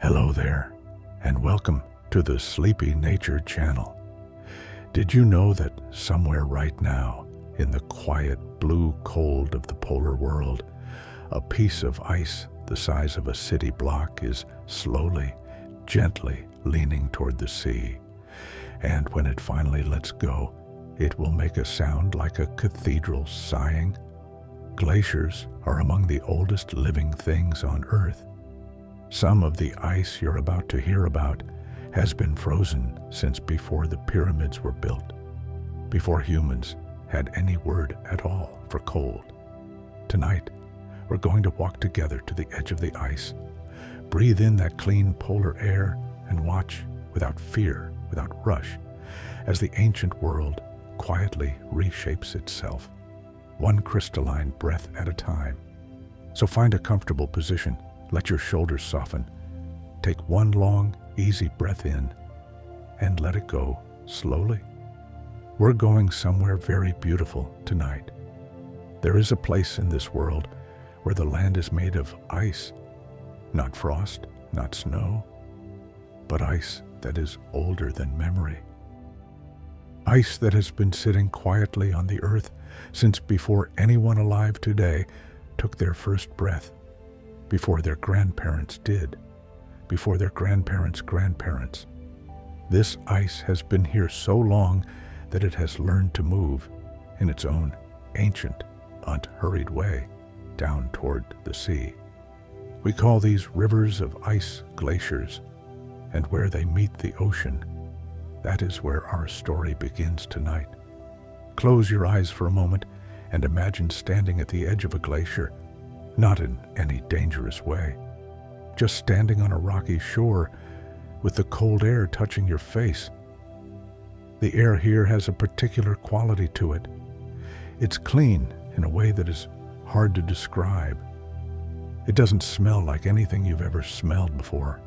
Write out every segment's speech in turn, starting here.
Hello there, and welcome to the Sleepy Nature channel. Did you know that somewhere right now, in the quiet blue cold of the polar world, a piece of ice the size of a city block is slowly, gently leaning toward the sea? And when it finally lets go, it will make a sound like a cathedral sighing. Glaciers are among the oldest living things on Earth. Some of the ice you're about to hear about has been frozen since before the pyramids were built, before humans had any word at all for cold. Tonight, we're going to walk together to the edge of the ice, breathe in that clean polar air, and watch without fear, without rush, as the ancient world quietly reshapes itself, one crystalline breath at a time. So find a comfortable position. Let your shoulders soften. Take one long, easy breath in and let it go slowly. We're going somewhere very beautiful tonight. There is a place in this world where the land is made of ice, not frost, not snow, but ice that is older than memory. Ice that has been sitting quietly on the earth since before anyone alive today took their first breath, before their grandparents did, before their grandparents' grandparents. This ice has been here so long that it has learned to move in its own ancient, unhurried way down toward the sea. We call these rivers of ice glaciers, and where they meet the ocean, that is where our story begins tonight. Close your eyes for a moment and imagine standing at the edge of a glacier, not in any dangerous way, just standing on a rocky shore with the cold air touching your face. The air here has a particular quality to it. It's clean in a way that is hard to describe. It doesn't smell like anything you've ever smelled before.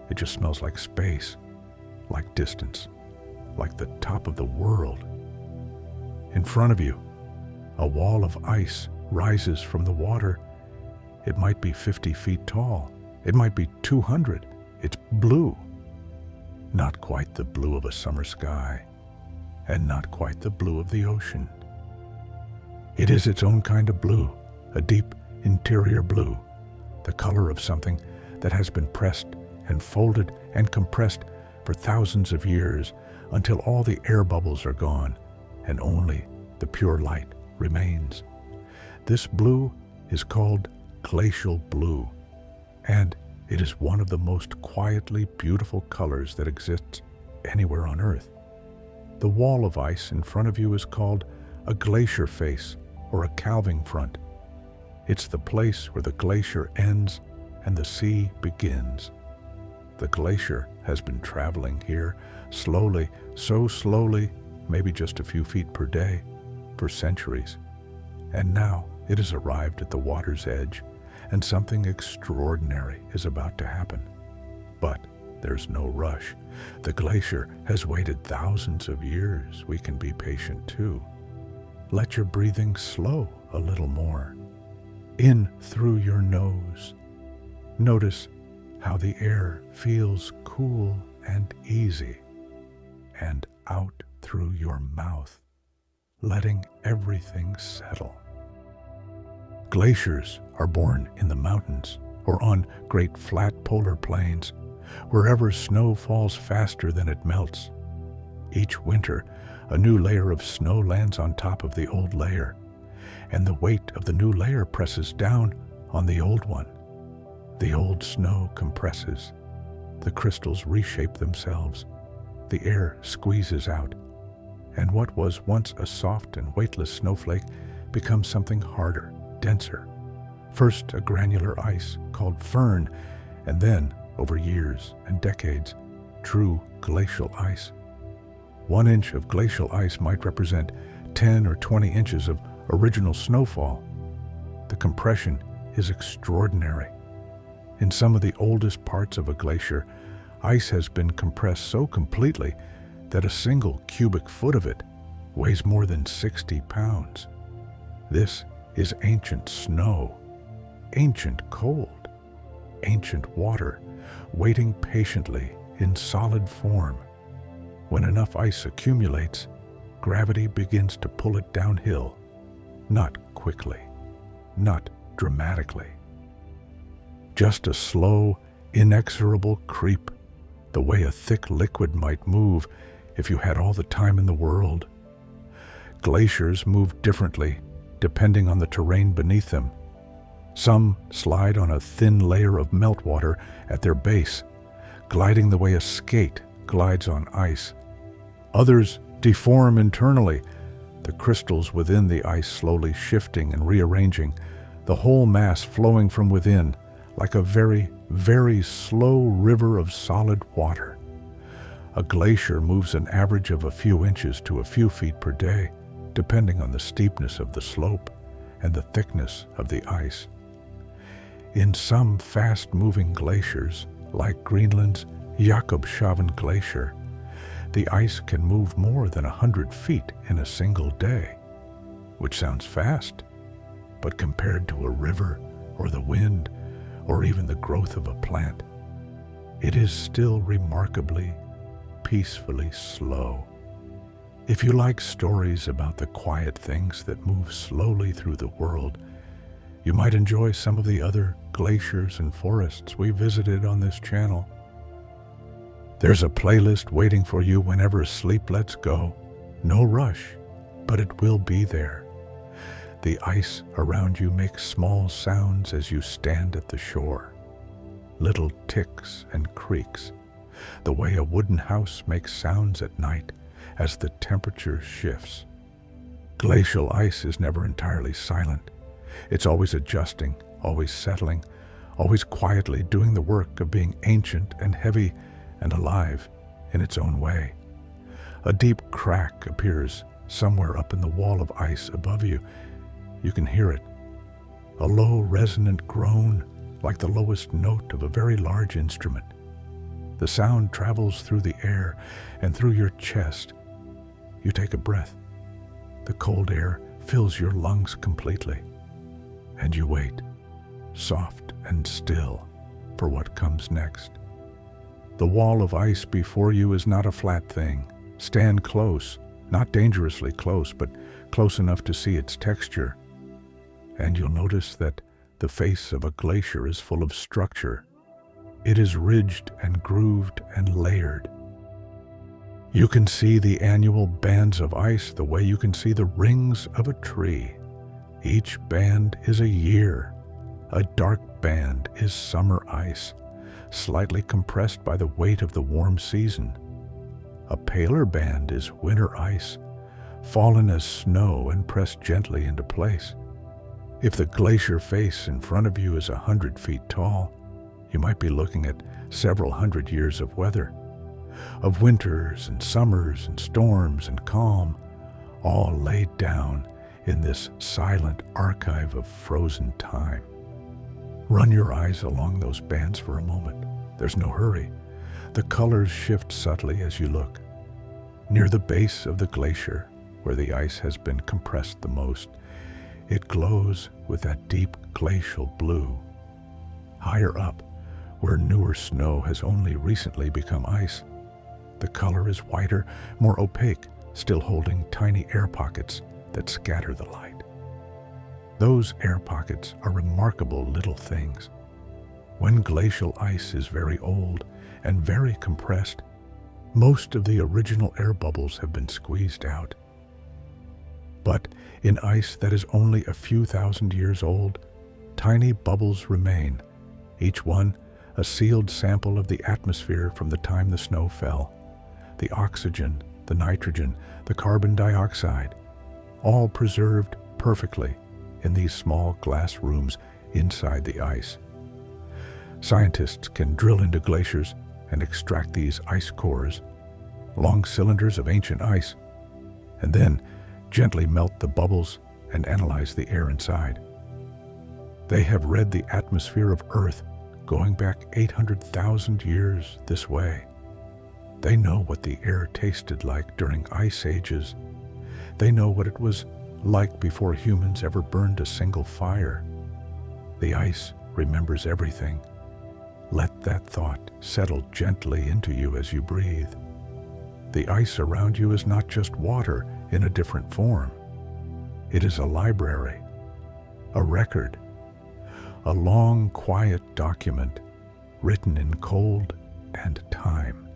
It just smells like space, like distance, like the top of the world. In front of you, a wall of ice rises from the water. It might be 50 feet tall. It might be 200. It's blue. Not quite the blue of a summer sky, and not quite the blue of the ocean. It is its own kind of blue, a deep interior blue, the color of something that has been pressed and folded and compressed for thousands of years until all the air bubbles are gone and only the pure light remains. This blue is called glacial blue, and it is one of the most quietly beautiful colors that exists anywhere on Earth. The wall of ice in front of you is called a glacier face or a calving front. It's the place where the glacier ends and the sea begins. The glacier has been traveling here slowly, so slowly, maybe just a few feet per day, for centuries. And now it has arrived at the water's edge, and something extraordinary is about to happen. But there's no rush. The glacier has waited thousands of years. We can be patient too. Let your breathing slow a little more. In through your nose. Notice how the air feels cool and easy. And out through your mouth, letting everything settle. Glaciers are born in the mountains or on great flat polar plains, wherever snow falls faster than it melts. Each winter, a new layer of snow lands on top of the old layer, and the weight of the new layer presses down on the old one. The old snow compresses. The crystals reshape themselves. The air squeezes out, and what was once a soft and weightless snowflake becomes something harder, denser. First a granular ice called firn, and then, over years and decades, true glacial ice. 1 inch of glacial ice might represent 10 or 20 inches of original snowfall. The compression is extraordinary. In some of the oldest parts of a glacier, ice has been compressed so completely that a single cubic foot of it weighs more than 60 pounds. This is ancient snow, ancient cold, ancient water, waiting patiently in solid form. When enough ice accumulates, gravity begins to pull it downhill, not quickly, not dramatically. Just a slow, inexorable creep, the way a thick liquid might move if you had all the time in the world. Glaciers move differently depending on the terrain beneath them. Some slide on a thin layer of meltwater at their base, gliding the way a skate glides on ice. Others deform internally, the crystals within the ice slowly shifting and rearranging, the whole mass flowing from within like a very, very slow river of solid water. A glacier moves an average of a few inches to a few feet per day, depending on the steepness of the slope and the thickness of the ice. In some fast-moving glaciers, like Greenland's Jakobshavn Glacier, the ice can move more than 100 feet in a single day, which sounds fast, but compared to a river or the wind or even the growth of a plant, it is still remarkably, peacefully slow. If you like stories about the quiet things that move slowly through the world, you might enjoy some of the other glaciers and forests we visited on this channel. There's a playlist waiting for you whenever sleep lets go. No rush, but it will be there. The ice around you makes small sounds as you stand at the shore. Little ticks and creaks, the way a wooden house makes sounds at night as the temperature shifts. Glacial ice is never entirely silent. It's always adjusting, always settling, always quietly doing the work of being ancient and heavy and alive in its own way. A deep crack appears somewhere up in the wall of ice above you. You can hear it. A low, resonant groan, like the lowest note of a very large instrument. The sound travels through the air and through your chest. You take a breath. The cold air fills your lungs completely. And you wait, soft and still, for what comes next. The wall of ice before you is not a flat thing. Stand close, not dangerously close, but close enough to see its texture. And you'll notice that the face of a glacier is full of structure. It is ridged and grooved and layered. You can see the annual bands of ice the way you can see the rings of a tree. Each band is a year. A dark band is summer ice, slightly compressed by the weight of the warm season. A paler band is winter ice, fallen as snow and pressed gently into place. If the glacier face in front of you is 100 feet tall, you might be looking at several hundred years of weather, of winters and summers and storms and calm, all laid down in this silent archive of frozen time. Run your eyes along those bands for a moment. There's no hurry. The colors shift subtly as you look. Near the base of the glacier, where the ice has been compressed the most, it glows with that deep glacial blue. Higher up, where newer snow has only recently become ice, the color is whiter, more opaque, still holding tiny air pockets that scatter the light. Those air pockets are remarkable little things. When glacial ice is very old and very compressed, most of the original air bubbles have been squeezed out. But in ice that is only a few thousand years old, tiny bubbles remain, each one a sealed sample of the atmosphere from the time the snow fell. The oxygen, the nitrogen, the carbon dioxide, all preserved perfectly in these small glass rooms inside the ice. Scientists can drill into glaciers and extract these ice cores, long cylinders of ancient ice, and then gently melt the bubbles and analyze the air inside. They have read the atmosphere of Earth going back 800,000 years this way. They know what the air tasted like during ice ages. They know what it was like before humans ever burned a single fire. The ice remembers everything, Let that thought settle gently into you as you breathe. The ice around you is not just water in a different form. It is a library, a record, a long, quiet document written in cold and time.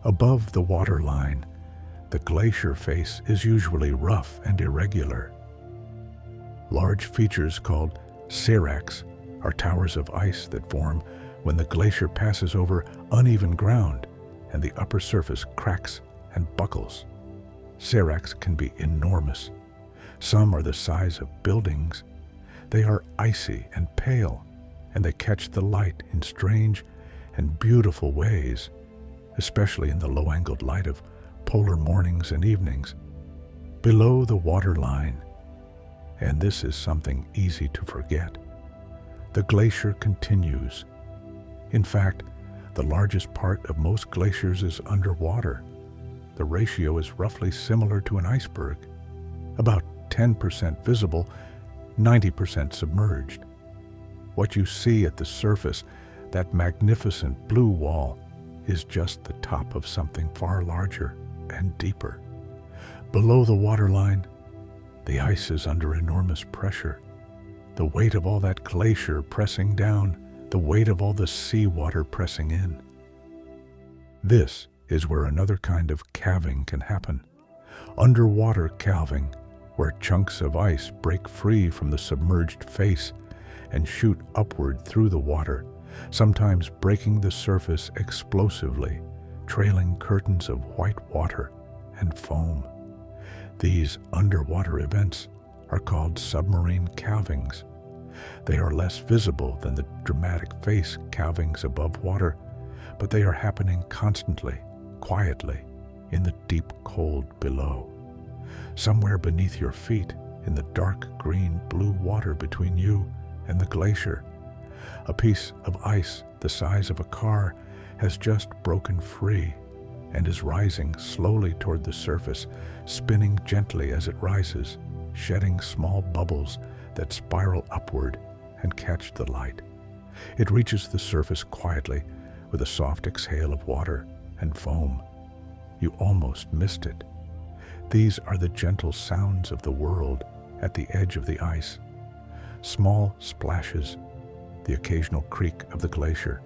Above the waterline, the glacier face is usually rough and irregular. Large features called seracs are towers of ice that form when the glacier passes over uneven ground and the upper surface cracks and buckles. Seracs can be enormous. Some are the size of buildings. They are icy and pale, and they catch the light in strange and beautiful ways, especially in the low-angled light of polar mornings and evenings. Below the waterline, and this is something easy to forget, the glacier continues. In fact, the largest part of most glaciers is underwater. The ratio is roughly similar to an iceberg, about 10% visible, 90% submerged. What you see at the surface, that magnificent blue wall, is just the top of something far larger and deeper. Below the waterline, the ice is under enormous pressure. The weight of all that glacier pressing down, the weight of all the seawater pressing in. This is where another kind of calving can happen. Underwater calving, where chunks of ice break free from the submerged face and shoot upward through the water, sometimes breaking the surface explosively, trailing curtains of white water and foam. These underwater events are called submarine calvings. They are less visible than the dramatic face calvings above water, but they are happening constantly, quietly, in the deep cold below. Somewhere beneath your feet, in the dark green blue water between you and the glacier, a piece of ice the size of a car has just broken free and is rising slowly toward the surface, spinning gently as it rises, shedding small bubbles that spiral upward and catch the light. It reaches the surface quietly with a soft exhale of water and foam. You almost missed it. These are the gentle sounds of the world at the edge of the ice. Small splashes, the occasional creak of the glacier,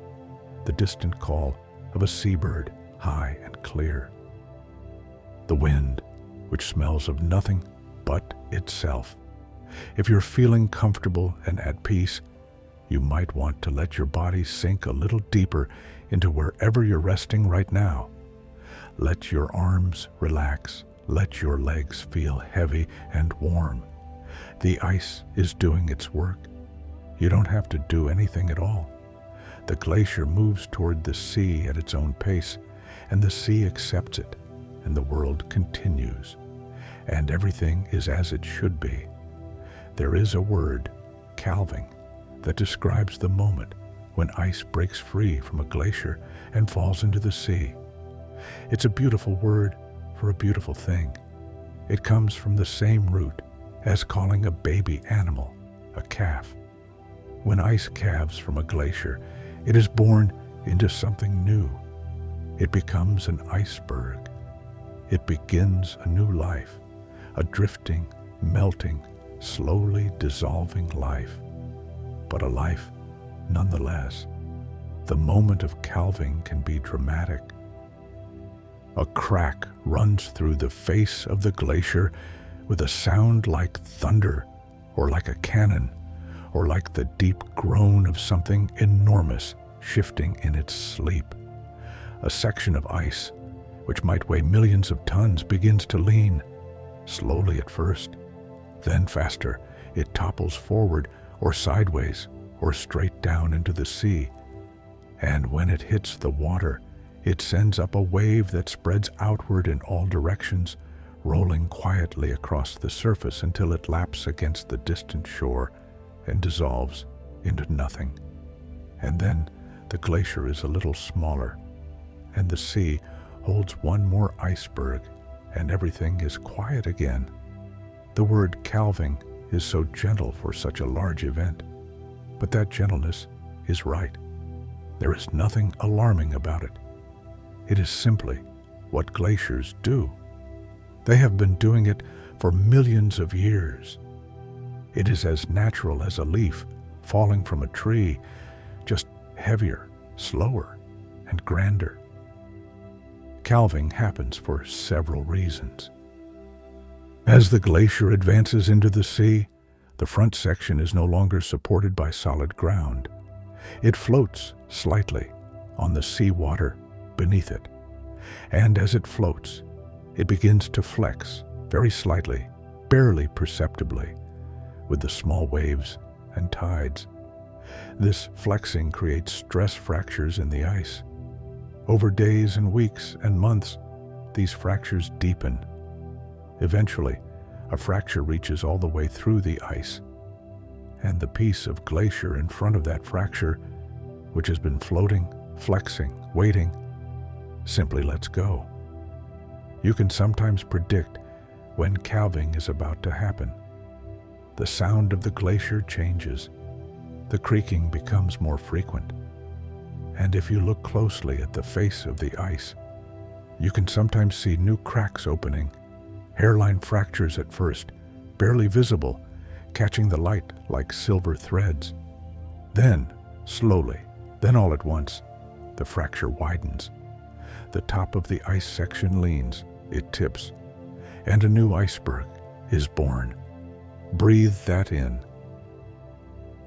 the distant call of a seabird, high and clear. The wind, which smells of nothing but itself. If you're feeling comfortable and at peace, you might want to let your body sink a little deeper into wherever you're resting right now. Let your arms relax. Let your legs feel heavy and warm. The ice is doing its work. You don't have to do anything at all. The glacier moves toward the sea at its own pace, and the sea accepts it, and the world continues. And everything is as it should be. There is a word, calving, that describes the moment when ice breaks free from a glacier and falls into the sea. It's a beautiful word for a beautiful thing. It comes from the same root as calling a baby animal a calf. When ice calves from a glacier, it is born into something new. It becomes an iceberg. It begins a new life, a drifting, melting, slowly dissolving life, but a life nonetheless. The moment of calving can be dramatic. A crack runs through the face of the glacier with a sound like thunder, or like a cannon, or like the deep groan of something enormous shifting in its sleep. A section of ice, which might weigh millions of tons, begins to lean, slowly at first. Then faster, it topples forward or sideways or straight down into the sea. And when it hits the water, it sends up a wave that spreads outward in all directions, rolling quietly across the surface until it laps against the distant shore and dissolves into nothing. And then the glacier is a little smaller, and the sea holds one more iceberg, and everything is quiet again. The word calving is so gentle for such a large event, but that gentleness is right. There is nothing alarming about it. It is simply what glaciers do. They have been doing it for millions of years. It is as natural as a leaf falling from a tree, just heavier, slower, and grander. Calving happens for several reasons. As the glacier advances into the sea, the front section is no longer supported by solid ground. It floats slightly on the sea water beneath it. And as it floats, it begins to flex very slightly, barely perceptibly, with the small waves and tides. This flexing creates stress fractures in the ice. Over days and weeks and months, these fractures deepen. Eventually, a fracture reaches all the way through the ice, and the piece of glacier in front of that fracture, which has been floating, flexing, waiting, simply lets go. You can sometimes predict when calving is about to happen. The sound of the glacier changes. The creaking becomes more frequent. And if you look closely at the face of the ice, you can sometimes see new cracks opening, hairline fractures at first, barely visible, catching the light like silver threads. Then, slowly, then all at once, the fracture widens. The top of the ice section leans, it tips, and a new iceberg is born. Breathe that in.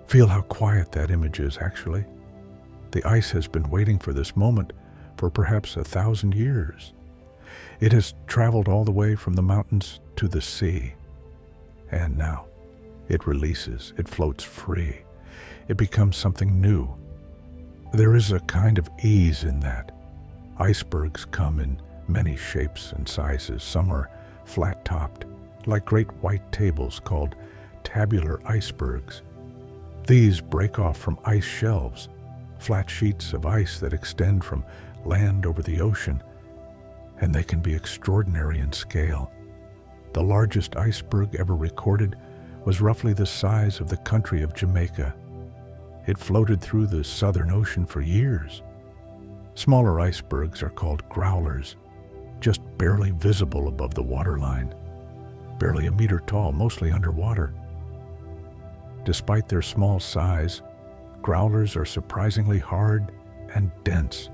Feel how quiet that image is, actually. The ice has been waiting for this moment for perhaps 1,000 years. It has traveled all the way from the mountains to the sea. And now, it releases, it floats free. It becomes something new. There is a kind of ease in that. Icebergs come in many shapes and sizes. Some are flat-topped, like great white tables called tabular icebergs. These break off from ice shelves, flat sheets of ice that extend from land over the ocean, and they can be extraordinary in scale. The largest iceberg ever recorded was roughly the size of the country of Jamaica. It floated through the Southern Ocean for years. Smaller icebergs are called growlers, just barely visible above the waterline, barely a meter tall, mostly underwater. Despite their small size, growlers are surprisingly hard and dense.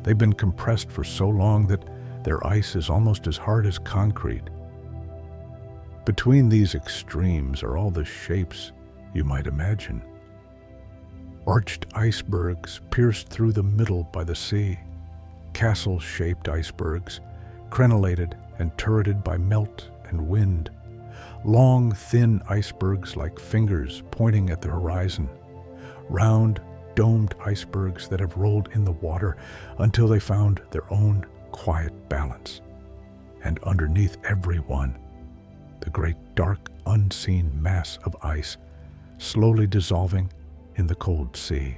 They've been compressed for so long that their ice is almost as hard as concrete. Between these extremes are all the shapes you might imagine. Arched icebergs pierced through the middle by the sea, castle-shaped icebergs, crenellated and turreted by melt and wind, long, thin icebergs like fingers pointing at the horizon, round, domed icebergs that have rolled in the water until they found their own quiet balance. And underneath every one, the great dark, unseen mass of ice, slowly dissolving in the cold sea.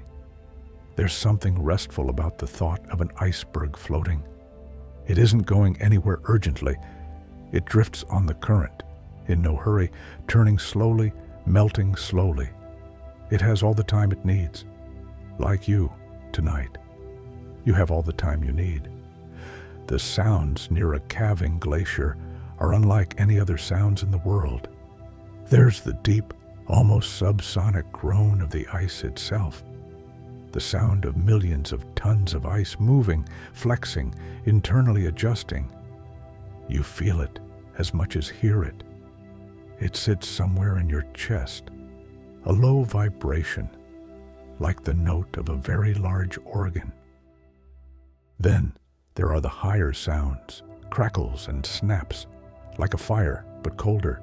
There's something restful about the thought of an iceberg floating. It isn't going anywhere urgently. It drifts on the current, in no hurry, turning slowly, melting slowly. It has all the time it needs. Like you, tonight. You have all the time you need. The sounds near a calving glacier are unlike any other sounds in the world. There's the deep, almost subsonic groan of the ice itself. The sound of millions of tons of ice moving, flexing, internally adjusting. You feel it as much as hear it. It sits somewhere in your chest, a low vibration, like the note of a very large organ. Then there are the higher sounds, crackles and snaps, like a fire, but colder.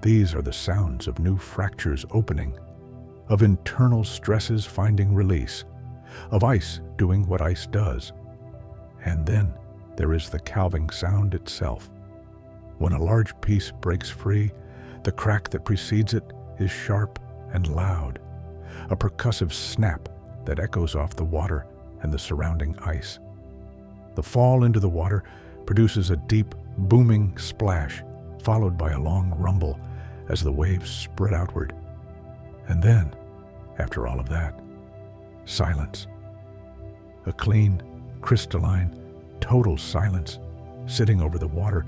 These are the sounds of new fractures opening, of internal stresses finding release, of ice doing what ice does. And then there is the calving sound itself. When a large piece breaks free, the crack that precedes it is sharp and loud, a percussive snap that echoes off the water and the surrounding ice. The fall into the water produces a deep, booming splash, followed by a long rumble as the waves spread outward. And then, after all of that, silence. A clean, crystalline, total silence sitting over the water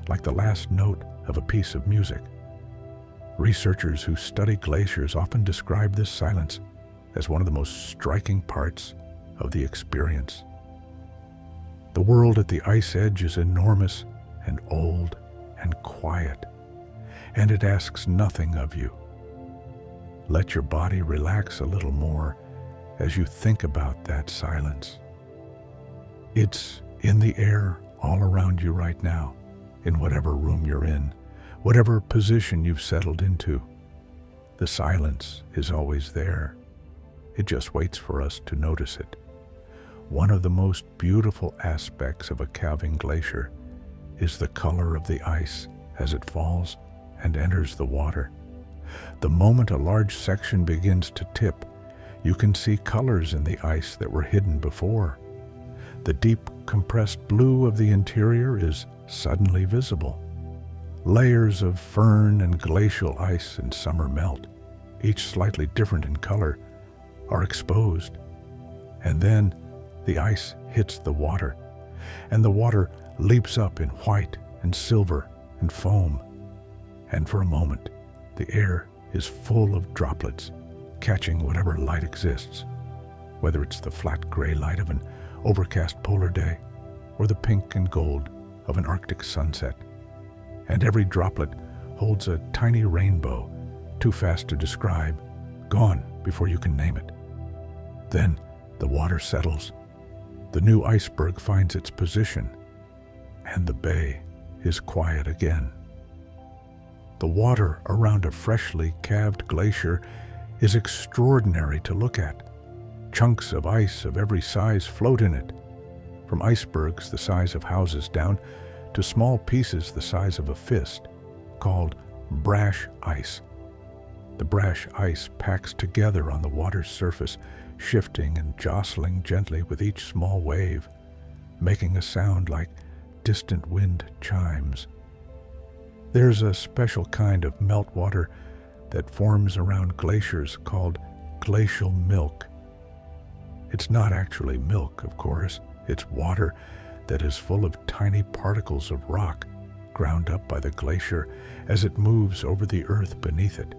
like the last note of a piece of music. Researchers who study glaciers often describe this silence as one of the most striking parts of the experience. The world at the ice edge is enormous and old and quiet, and it asks nothing of you. Let your body relax a little more as you think about that silence. It's in the air all around you right now, in whatever room you're in, whatever position you've settled into. The silence is always there. It just waits for us to notice it. One of the most beautiful aspects of a calving glacier is the color of the ice as it falls and enters the water. The moment a large section begins to tip, you can see colors in the ice that were hidden before. The deep, compressed blue of the interior is suddenly visible. Layers of fern and glacial ice in summer melt, each slightly different in color, are exposed. And then the ice hits the water, and the water leaps up in white and silver and foam. And for a moment, the air is full of droplets, catching whatever light exists, whether it's the flat gray light of an overcast polar day or the pink and gold of an Arctic sunset. And every droplet holds a tiny rainbow, too fast to describe, gone before you can name it. Then the water settles, the new iceberg finds its position, and the bay is quiet again. The water around a freshly calved glacier is extraordinary to look at. Chunks of ice of every size float in it, from icebergs the size of houses down to small pieces the size of a fist, called brash ice. The brash ice packs together on the water's surface, shifting and jostling gently with each small wave, making a sound like distant wind chimes. There's a special kind of meltwater that forms around glaciers called glacial milk. It's not actually milk, of course. It's water that is full of tiny particles of rock ground up by the glacier as it moves over the earth beneath it.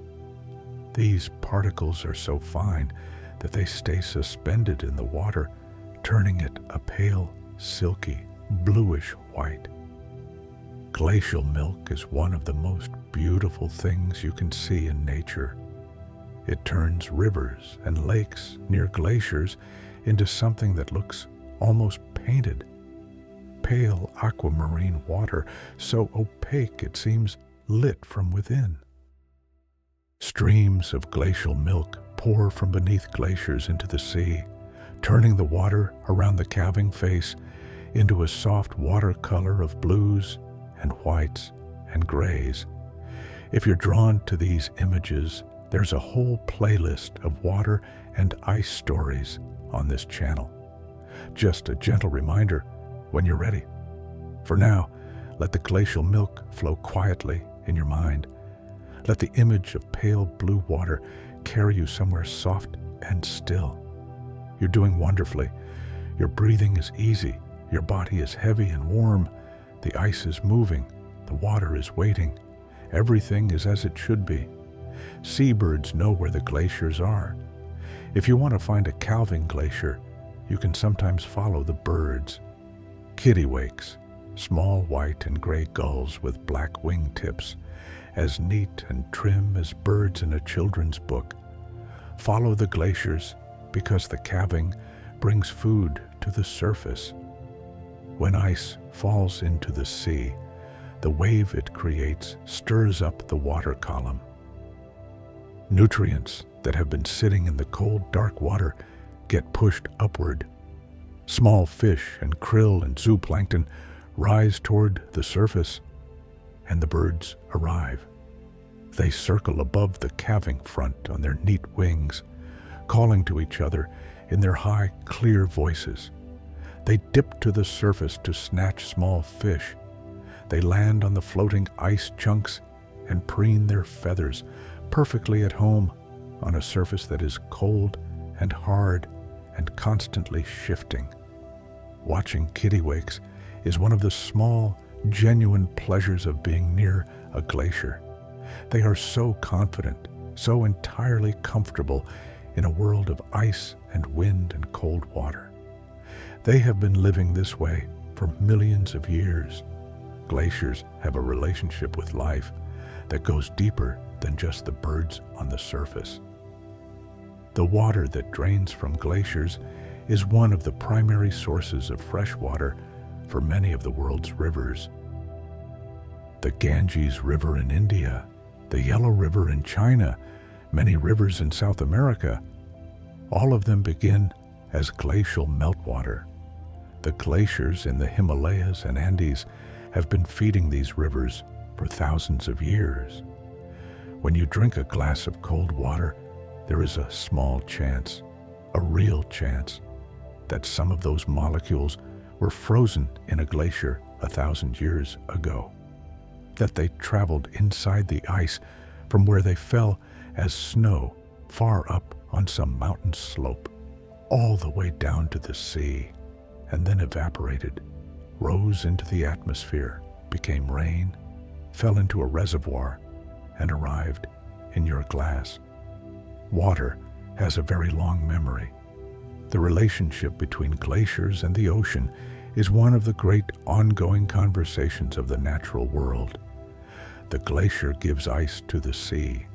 These particles are so fine that they stay suspended in the water, turning it a pale, silky, bluish white. Glacial milk is one of the most beautiful things you can see in nature. It turns rivers and lakes near glaciers into something that looks almost painted. Pale aquamarine water, so opaque it seems lit from within. Streams of glacial milk pour from beneath glaciers into the sea, turning the water around the calving face into a soft watercolor of blues and whites and grays. If you're drawn to these images, there's a whole playlist of water and ice stories on this channel. Just a gentle reminder when you're ready. For now, let the glacial milk flow quietly in your mind. Let the image of pale blue water carry you somewhere soft and still. You're doing wonderfully. Your breathing is easy. Your body is heavy and warm. The ice is moving. The water is waiting. Everything is as it should be. Seabirds know where the glaciers are. If you want to find a calving glacier, you can sometimes follow the birds. Kittiwakes, small white and gray gulls with black wingtips, as neat and trim as birds in a children's book. Follow the glaciers because the calving brings food to the surface. When ice falls into the sea, the wave it creates stirs up the water column. Nutrients that have been sitting in the cold, dark water get pushed upward. Small fish and krill and zooplankton rise toward the surface, and the birds arrive. They circle above the calving front on their neat wings, calling to each other in their high, clear voices. They dip to the surface to snatch small fish. They land on the floating ice chunks and preen their feathers, perfectly at home on a surface that is cold and hard and constantly shifting. Watching kittiwakes is one of the small, genuine pleasures of being near a glacier. They are so confident, so entirely comfortable in a world of ice and wind and cold water. They have been living this way for millions of years. Glaciers have a relationship with life that goes deeper than just the birds on the surface. The water that drains from glaciers is one of the primary sources of fresh water for many of the world's rivers. The Ganges River in India, the Yellow River in China, many rivers in South America, all of them begin as glacial meltwater. The glaciers in the Himalayas and Andes have been feeding these rivers for thousands of years. When you drink a glass of cold water, there is a small chance, a real chance, that some of those molecules were frozen in a glacier 1,000 years ago, that they traveled inside the ice from where they fell as snow far up on some mountain slope, all the way down to the sea, and then evaporated, rose into the atmosphere, became rain, fell into a reservoir, and arrived in your glass. Water has a very long memory. The relationship between glaciers and the ocean is one of the great ongoing conversations of the natural world. The glacier gives ice to the sea.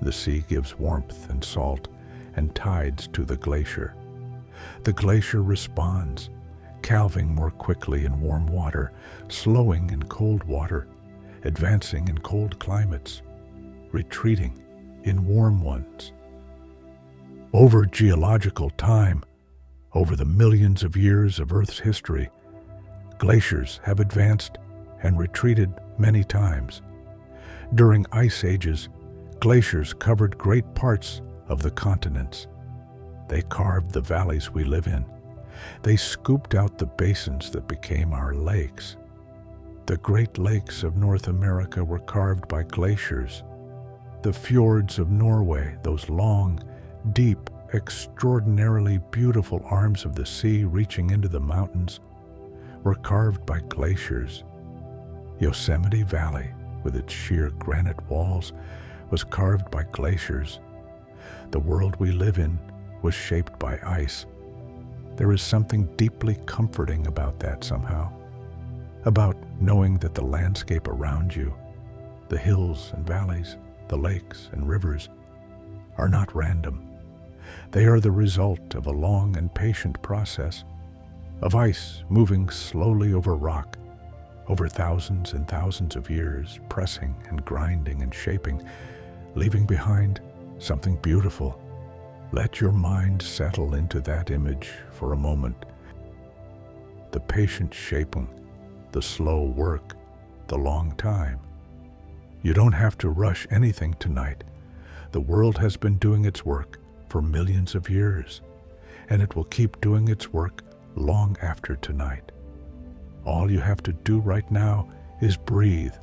The sea gives warmth and salt and tides to the glacier. The glacier responds, calving more quickly in warm water, slowing in cold water, advancing in cold climates, retreating in warm ones. Over geological time, over the millions of years of Earth's history, glaciers have advanced and retreated many times. During ice ages, glaciers covered great parts of the continents. They carved the valleys we live in. They scooped out the basins that became our lakes. The Great Lakes of North America were carved by glaciers. The fjords of Norway, those long, deep, extraordinarily beautiful arms of the sea reaching into the mountains, were carved by glaciers. Yosemite Valley, with its sheer granite walls, was carved by glaciers. The world we live in was shaped by ice. There is something deeply comforting about that somehow, about knowing that the landscape around you, the hills and valleys, the lakes and rivers, are not random. They are the result of a long and patient process, of ice moving slowly over rock, over thousands and thousands of years, pressing and grinding and shaping, leaving behind something beautiful. Let your mind settle into that image for a moment. The patient shaping, the slow work, the long time. You don't have to rush anything tonight. The world has been doing its work for millions of years, and it will keep doing its work long after tonight. All you have to do right now is breathe.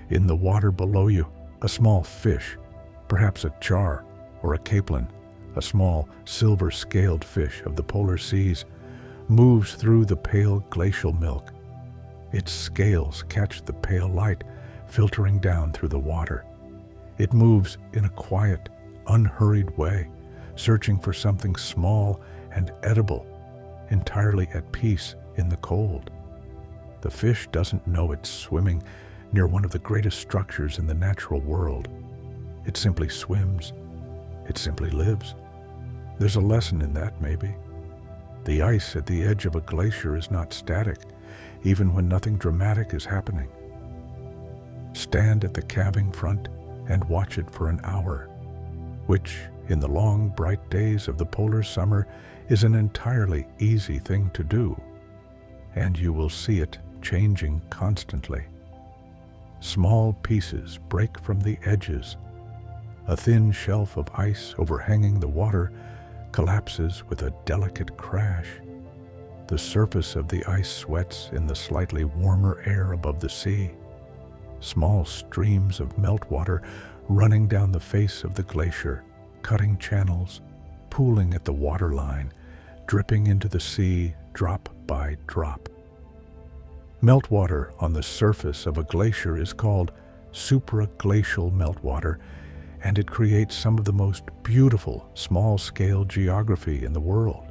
In the water below you, a small fish, perhaps a char or a capelin, a small silver-scaled fish of the polar seas, moves through the pale glacial milk. Its scales catch the pale light filtering down through the water. It moves in a quiet, unhurried way, searching for something small and edible, entirely at peace in the cold. The fish doesn't know it's swimming near one of the greatest structures in the natural world. It simply swims. It simply lives. There's a lesson in that, maybe. The ice at the edge of a glacier is not static, even when nothing dramatic is happening. Stand at the calving front and watch it for an hour, which, in the long, bright days of the polar summer, is an entirely easy thing to do, and you will see it changing constantly. Small pieces break from the edges. A thin shelf of ice overhanging the water collapses with a delicate crash. The surface of the ice sweats in the slightly warmer air above the sea. Small streams of meltwater running down the face of the glacier, cutting channels, pooling at the waterline, dripping into the sea drop by drop. Meltwater on the surface of a glacier is called supraglacial meltwater, and it creates some of the most beautiful small-scale geography in the world.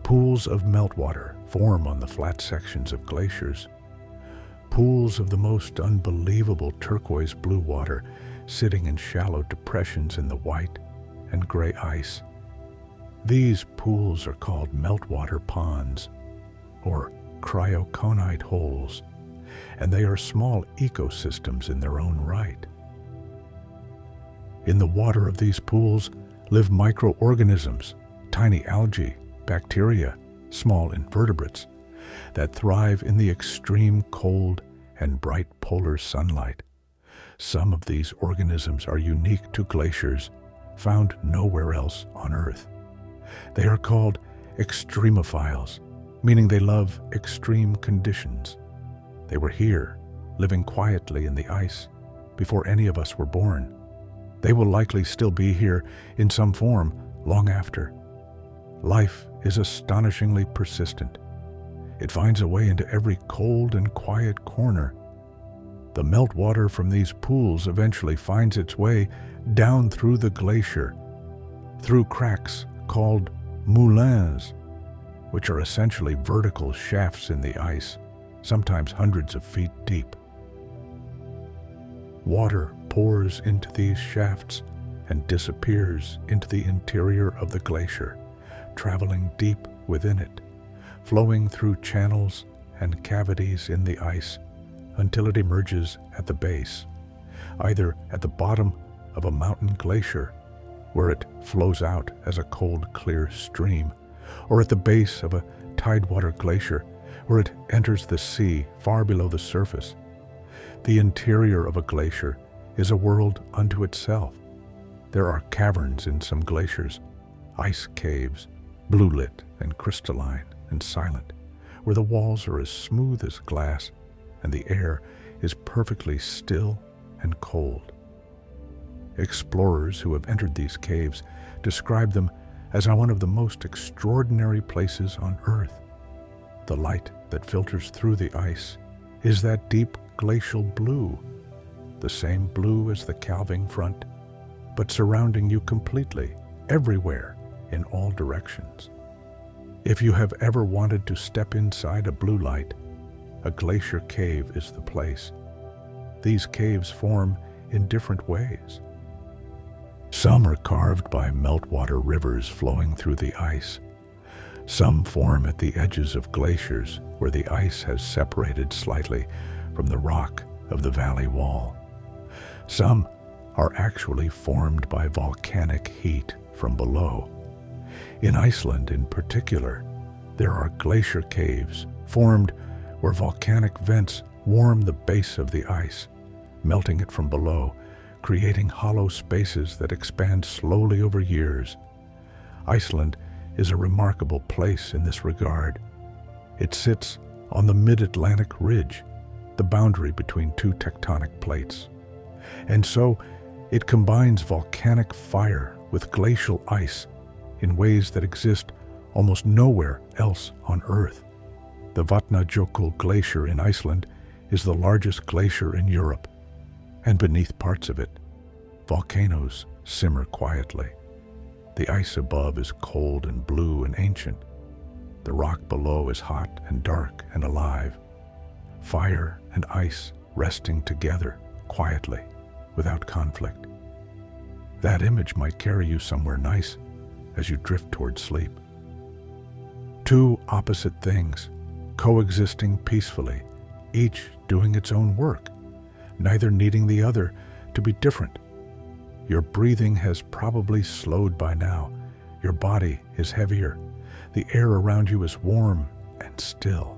Pools of meltwater form on the flat sections of glaciers. Pools of the most unbelievable turquoise blue water sitting in shallow depressions in the white and gray ice. These pools are called meltwater ponds, or cryoconite holes, and they are small ecosystems in their own right. In the water of these pools live microorganisms, tiny algae, bacteria, small invertebrates, that thrive in the extreme cold and bright polar sunlight. Some of these organisms are unique to glaciers, found nowhere else on Earth. They are called extremophiles, meaning they love extreme conditions. They were here, living quietly in the ice, before any of us were born. They will likely still be here in some form long after. Life is astonishingly persistent. It finds a way into every cold and quiet corner. The meltwater from these pools eventually finds its way down through the glacier, through cracks called moulins, which are essentially vertical shafts in the ice, sometimes hundreds of feet deep. Water pours into these shafts and disappears into the interior of the glacier, traveling deep within it, flowing through channels and cavities in the ice until it emerges at the base, either at the bottom of a mountain glacier, where it flows out as a cold, clear stream, or at the base of a tidewater glacier, where it enters the sea far below the surface. The interior of a glacier is a world unto itself. There are caverns in some glaciers, ice caves, blue-lit and crystalline and silent, where the walls are as smooth as glass and the air is perfectly still and cold. Explorers who have entered these caves describe them as one of the most extraordinary places on Earth. The light that filters through the ice is that deep glacial blue, the same blue as the calving front, but surrounding you completely, everywhere, in all directions. If you have ever wanted to step inside a blue light, a glacier cave is the place. These caves form in different ways. Some are carved by meltwater rivers flowing through the ice. Some form at the edges of glaciers where the ice has separated slightly from the rock of the valley wall. Some are actually formed by volcanic heat from below. In Iceland in particular, there are glacier caves formed where volcanic vents warm the base of the ice, melting it from below, creating hollow spaces that expand slowly over years. Iceland is a remarkable place in this regard. It sits on the mid-Atlantic ridge, the boundary between two tectonic plates. And so it combines volcanic fire with glacial ice in ways that exist almost nowhere else on Earth. The Vatnajökull Glacier in Iceland is the largest glacier in Europe, and beneath parts of it, volcanoes simmer quietly. The ice above is cold and blue and ancient. The rock below is hot and dark and alive. Fire and ice resting together quietly, without conflict. That image might carry you somewhere nice as you drift toward sleep. Two opposite things, coexisting peacefully, each doing its own work, neither needing the other to be different. Your breathing has probably slowed by now. Your body is heavier. The air around you is warm and still.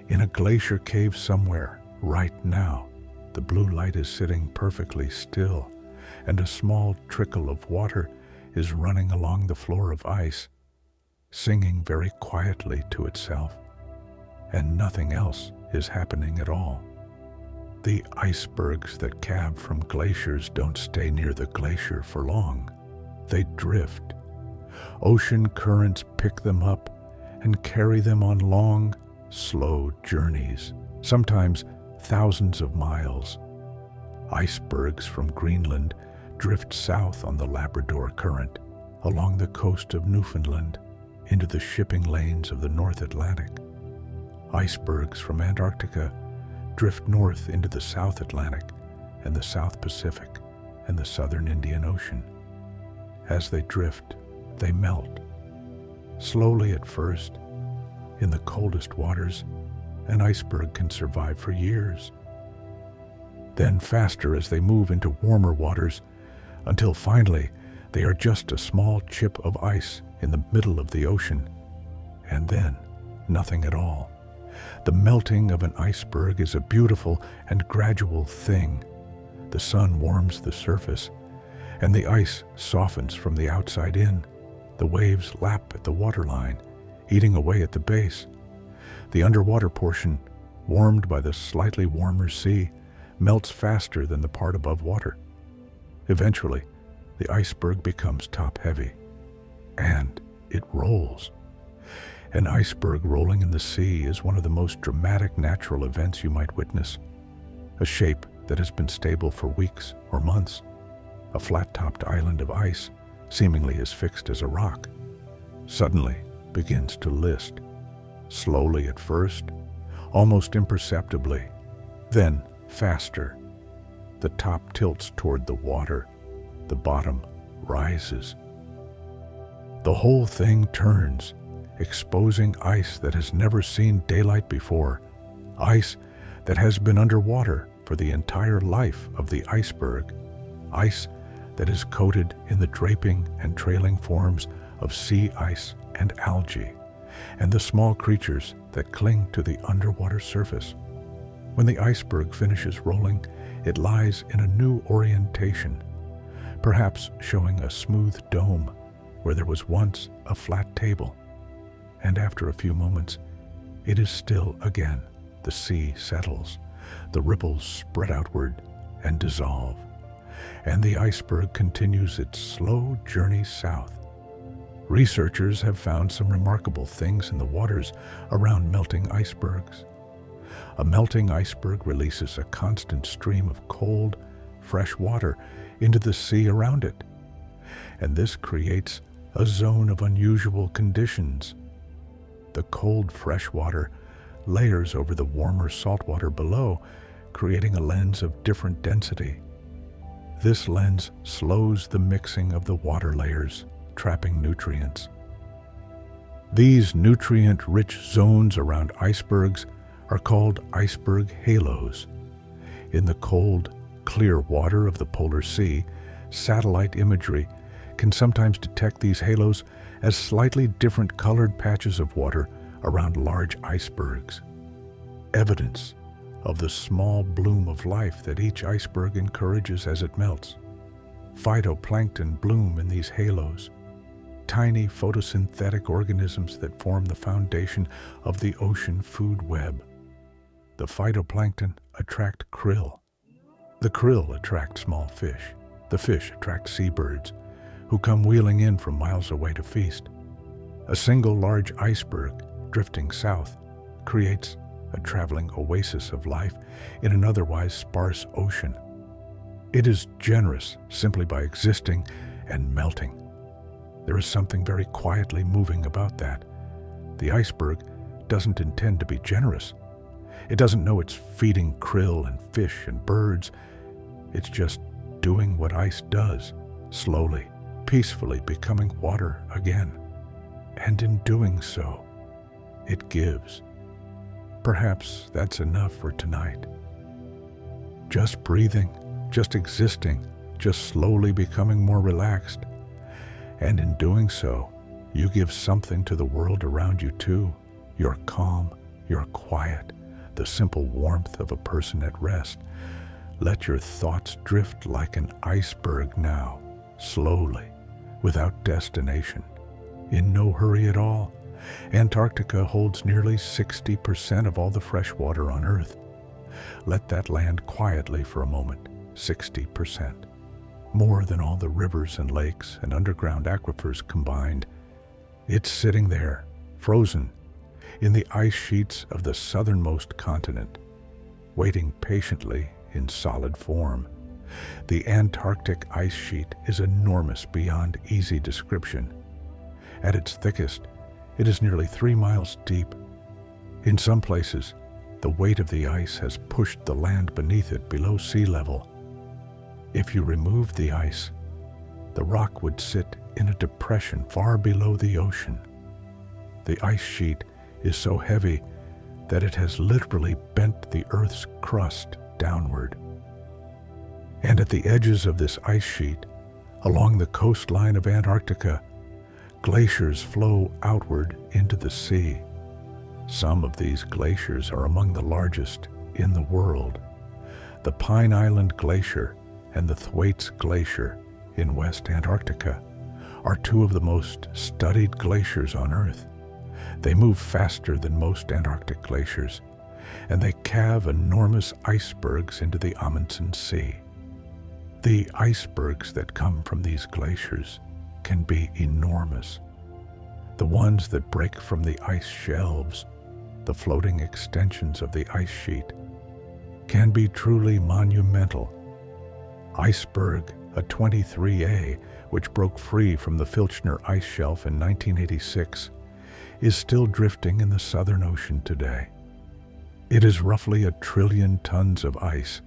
In a glacier cave somewhere, right now, the blue light is sitting perfectly still, and a small trickle of water is running along the floor of ice, singing very quietly to itself, and nothing else is happening at all. The icebergs that calve from glaciers don't stay near the glacier for long. They drift. Ocean currents pick them up and carry them on long, slow journeys, sometimes thousands of miles. Icebergs from Greenland drift south on the Labrador Current, along the coast of Newfoundland, into the shipping lanes of the North Atlantic. Icebergs from Antarctica drift north into the South Atlantic and the South Pacific and the Southern Indian Ocean. As they drift, they melt. Slowly at first, in the coldest waters, an iceberg can survive for years. Then faster as they move into warmer waters, until finally they are just a small chip of ice in the middle of the ocean, and then nothing at all. The melting of an iceberg is a beautiful and gradual thing. The sun warms the surface, and the ice softens from the outside in. The waves lap at the waterline, eating away at the base. The underwater portion, warmed by the slightly warmer sea, melts faster than the part above water. Eventually, the iceberg becomes top-heavy, and it rolls. An iceberg rolling in the sea is one of the most dramatic natural events you might witness. A shape that has been stable for weeks or months, a flat-topped island of ice, seemingly as fixed as a rock, suddenly begins to list, slowly at first, almost imperceptibly, then faster. The top tilts toward the water, the bottom rises. The whole thing turns, exposing ice that has never seen daylight before, ice that has been underwater for the entire life of the iceberg, ice that is coated in the draping and trailing forms of sea ice and algae, and the small creatures that cling to the underwater surface. When the iceberg finishes rolling, it lies in a new orientation, perhaps showing a smooth dome where there was once a flat table. And after a few moments, it is still again. The sea settles, the ripples spread outward and dissolve, and the iceberg continues its slow journey south. Researchers have found some remarkable things in the waters around melting icebergs. A melting iceberg releases a constant stream of cold, fresh water into the sea around it, and this creates a zone of unusual conditions. The cold fresh water layers over the warmer salt water below, creating a lens of different density. This lens slows the mixing of the water layers, trapping nutrients. These nutrient-rich zones around icebergs are called iceberg halos. In the cold, clear water of the polar sea, satellite imagery can sometimes detect these halos as slightly different colored patches of water around large icebergs, evidence of the small bloom of life that each iceberg encourages as it melts. Phytoplankton bloom in these halos, tiny photosynthetic organisms that form the foundation of the ocean food web. The phytoplankton attract krill. The krill attract small fish. The fish attract seabirds, who come wheeling in from miles away to feast. A single large iceberg drifting south creates a traveling oasis of life in an otherwise sparse ocean. It is generous simply by existing and melting. There is something very quietly moving about that. The iceberg doesn't intend to be generous. It doesn't know it's feeding krill and fish and birds. It's just doing what ice does, slowly, peacefully becoming water again. And in doing so, it gives. Perhaps that's enough for tonight. Just breathing, just existing, just slowly becoming more relaxed. And in doing so, you give something to the world around you too. You're calm, you're quiet, the simple warmth of a person at rest. Let your thoughts drift like an iceberg now, slowly, without destination, in no hurry at all. Antarctica holds nearly 60% of all the fresh water on Earth. Let that land quietly for a moment, 60%. more than all the rivers and lakes and underground aquifers combined. It's sitting there, frozen, in the ice sheets of the southernmost continent, waiting patiently in solid form. The Antarctic ice sheet is enormous beyond easy description. At its thickest, it is nearly 3 miles deep. In some places, the weight of the ice has pushed the land beneath it below sea level. If you removed the ice, the rock would sit in a depression far below the ocean. The ice sheet is so heavy that it has literally bent the Earth's crust downward. And at the edges of this ice sheet, along the coastline of Antarctica, glaciers flow outward into the sea. Some of these glaciers are among the largest in the world. The Pine Island Glacier and the Thwaites Glacier in West Antarctica are two of the most studied glaciers on Earth. They move faster than most Antarctic glaciers, and they calve enormous icebergs into the Amundsen Sea. The icebergs that come from these glaciers can be enormous. The ones that break from the ice shelves, the floating extensions of the ice sheet, can be truly monumental. Iceberg a 23A, which broke free from the Filchner ice shelf in 1986, is still drifting in the Southern Ocean today. It is roughly 1 trillion tons of ice.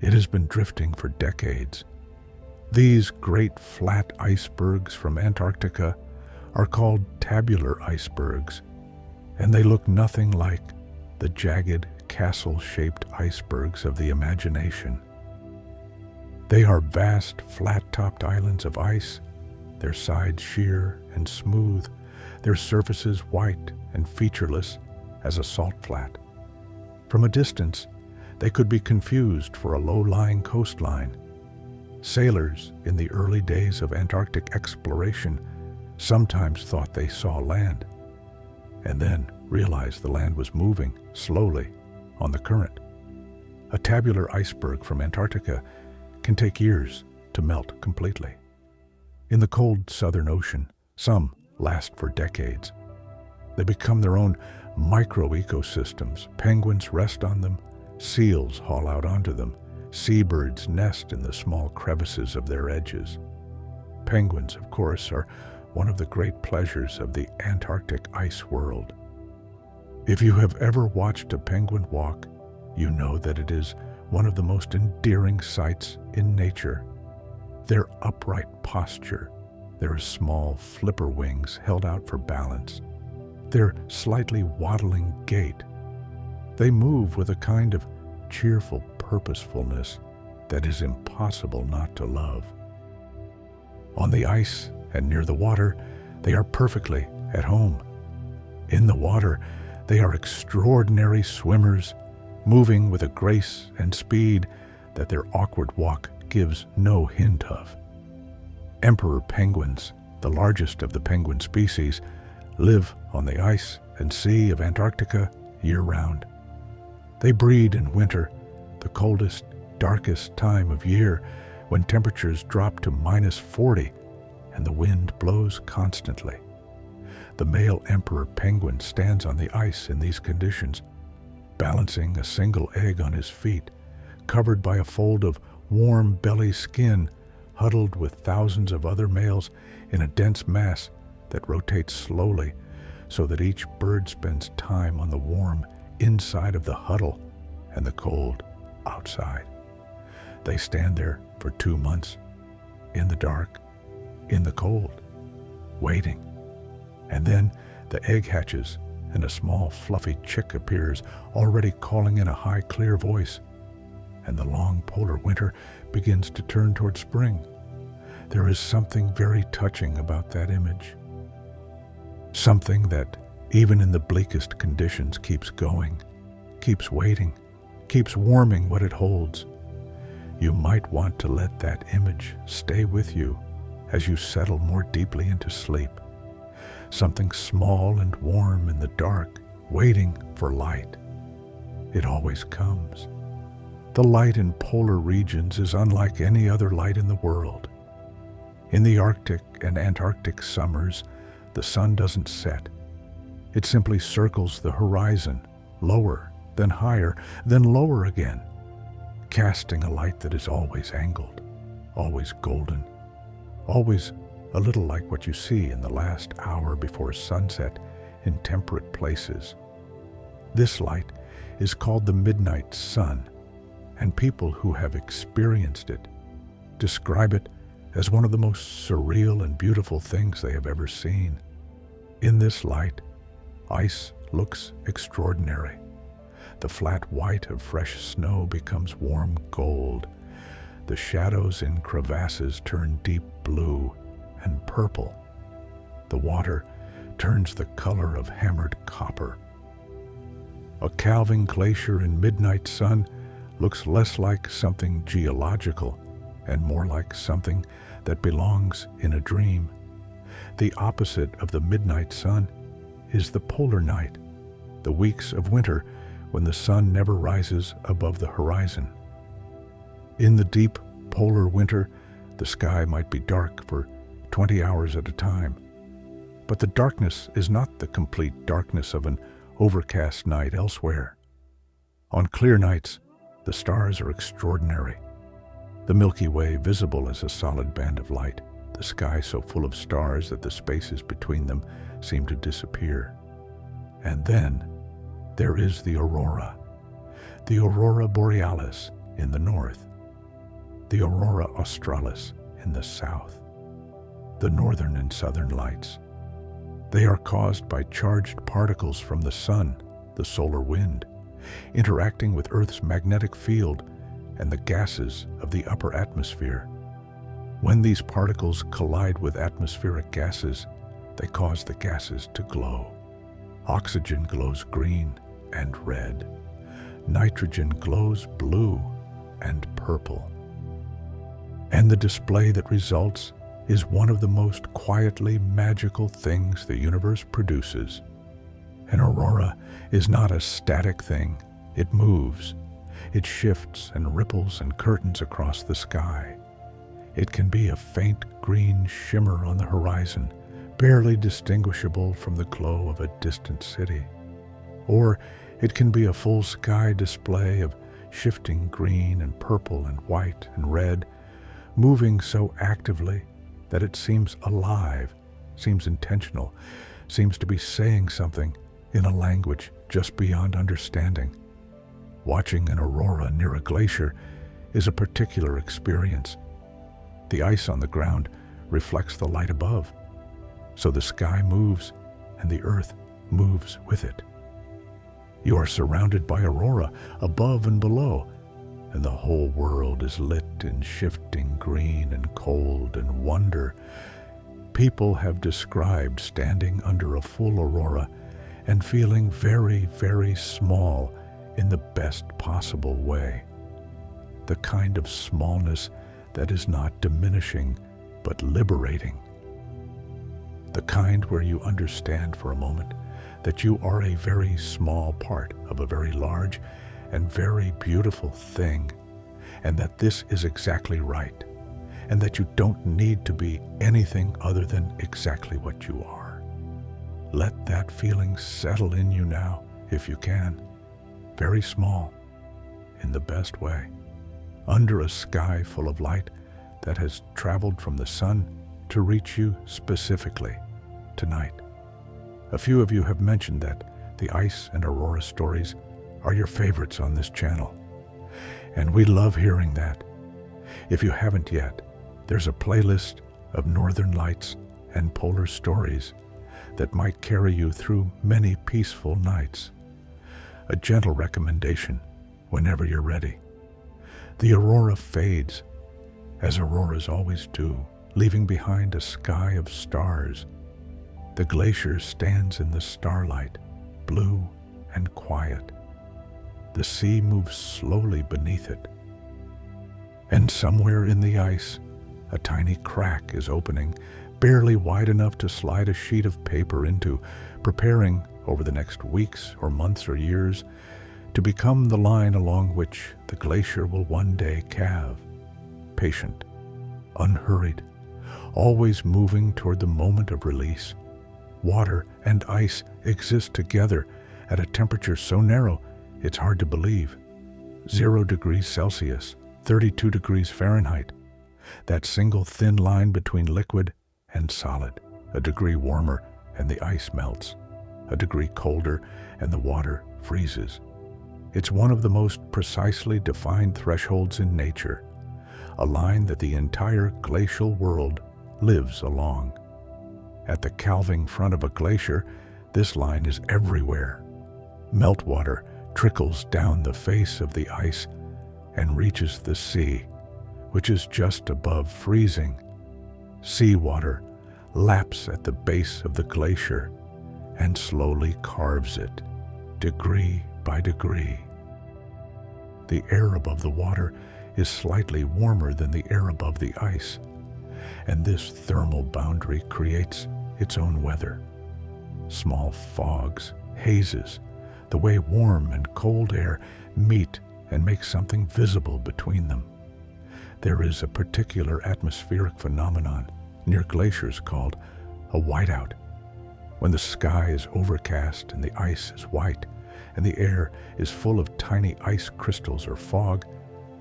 It has been drifting for decades. These great flat icebergs from Antarctica are called tabular icebergs, and they look nothing like the jagged, castle-shaped icebergs of the imagination. They are vast, flat-topped islands of ice, their sides sheer and smooth, their surfaces white and featureless as a salt flat. From a distance, they could be confused for a low-lying coastline. Sailors in the early days of Antarctic exploration sometimes thought they saw land, and then realized the land was moving slowly on the current. A tabular iceberg from Antarctica can take years to melt completely. In the cold Southern Ocean, some last for decades. They become their own micro-ecosystems. Penguins rest on them, seals haul out onto them, seabirds nest in the small crevices of their edges. Penguins, of course, are one of the great pleasures of the Antarctic ice world. If you have ever watched a penguin walk, you know that it is one of the most endearing sights in nature. Their upright posture, their small flipper wings held out for balance, their slightly waddling gait. They move with a kind of cheerful purposefulness that is impossible not to love. On the ice and near the water, they are perfectly at home. In the water, they are extraordinary swimmers, moving with a grace and speed that their awkward walk gives no hint of. Emperor penguins, the largest of the penguin species, live on the ice and sea of Antarctica year-round. They breed in winter, the coldest, darkest time of year, when temperatures drop to -40 and the wind blows constantly. The male emperor penguin stands on the ice in these conditions, balancing a single egg on his feet, covered by a fold of warm belly skin, huddled with thousands of other males in a dense mass that rotates slowly so that each bird spends time on the warm inside of the huddle and the cold outside. They stand there for 2 months, in the dark, in the cold, waiting. And then the egg hatches and a small fluffy chick appears, already calling in a high, clear voice. And the long polar winter begins to turn toward spring. There is something very touching about that image. Something that, even in the bleakest conditions, keeps going, keeps waiting, keeps warming what it holds. You might want to let that image stay with you as you settle more deeply into sleep. Something small and warm in the dark, waiting for light. It always comes. The light in polar regions is unlike any other light in the world. In the Arctic and Antarctic summers, the sun doesn't set. It simply circles the horizon, lower, then higher, then lower again, casting a light that is always angled, always golden, always a little like what you see in the last hour before sunset in temperate places. This light is called the midnight sun, and people who have experienced it describe it as one of the most surreal and beautiful things they have ever seen. In this light, ice looks extraordinary. The flat white of fresh snow becomes warm gold. The shadows in crevasses turn deep blue and purple. The water turns the color of hammered copper. A calving glacier in midnight sun looks less like something geological and more like something that belongs in a dream. The opposite of the midnight sun is the polar night, the weeks of winter when the sun never rises above the horizon. In the deep polar winter, the sky might be dark for 20 hours at a time. But the darkness is not the complete darkness of an overcast night elsewhere. On clear nights, the stars are extraordinary. The Milky Way visible as a solid band of light, the sky so full of stars that the spaces between them seem to disappear. And then there is the aurora borealis in the north, the aurora australis in the south, the northern and southern lights. They are caused by charged particles from the sun, the solar wind, interacting with Earth's magnetic field and the gases of the upper atmosphere. When these particles collide with atmospheric gases, they cause the gases to glow. Oxygen glows green and red. Nitrogen glows blue and purple. And the display that results is one of the most quietly magical things the universe produces. An aurora is not a static thing. It moves. It shifts and ripples and curtains across the sky. It can be a faint green shimmer on the horizon, barely distinguishable from the glow of a distant city. Or it can be a full sky display of shifting green and purple and white and red, moving so actively that it seems alive, seems intentional, seems to be saying something in a language just beyond understanding. Watching an aurora near a glacier is a particular experience. The ice on the ground reflects the light above, so the sky moves and the earth moves with it. You are surrounded by aurora above and below, and the whole world is lit in shifting green and cold and wonder. People have described standing under a full aurora and feeling very, very small in the best possible way. The kind of smallness that is not diminishing, but liberating. The kind where you understand for a moment that you are a very small part of a very large and very beautiful thing, and that this is exactly right, and that you don't need to be anything other than exactly what you are. Let that feeling settle in you now, if you can. Very small, in the best way, under a sky full of light that has traveled from the sun to reach you specifically tonight. A few of you have mentioned that the ice and aurora stories are your favorites on this channel, and we love hearing that. If you haven't yet, there's a playlist of northern lights and polar stories that might carry you through many peaceful nights. A gentle recommendation whenever you're ready. The aurora fades, as auroras always do, leaving behind a sky of stars. The glacier stands in the starlight, blue and quiet. The sea moves slowly beneath it. And somewhere in the ice, a tiny crack is opening, barely wide enough to slide a sheet of paper into, preparing, over the next weeks or months or years, to become the line along which the glacier will one day calve. Patient, unhurried, always moving toward the moment of release. Water and ice exist together at a temperature so narrow it's hard to believe. 0 degrees Celsius, 32 degrees Fahrenheit. That single thin line between liquid and solid. A degree warmer and the ice melts. A degree colder and the water freezes. It's one of the most precisely defined thresholds in nature, a line that the entire glacial world lives along. At the calving front of a glacier, this line is everywhere. Meltwater trickles down the face of the ice and reaches the sea, which is just above freezing. Seawater laps at the base of the glacier and slowly carves it, degree by degree. The air above the water is slightly warmer than the air above the ice, and this thermal boundary creates its own weather. Small fogs, hazes, the way warm and cold air meet and make something visible between them. There is a particular atmospheric phenomenon near glaciers called a whiteout. When the sky is overcast and the ice is white, and the air is full of tiny ice crystals or fog,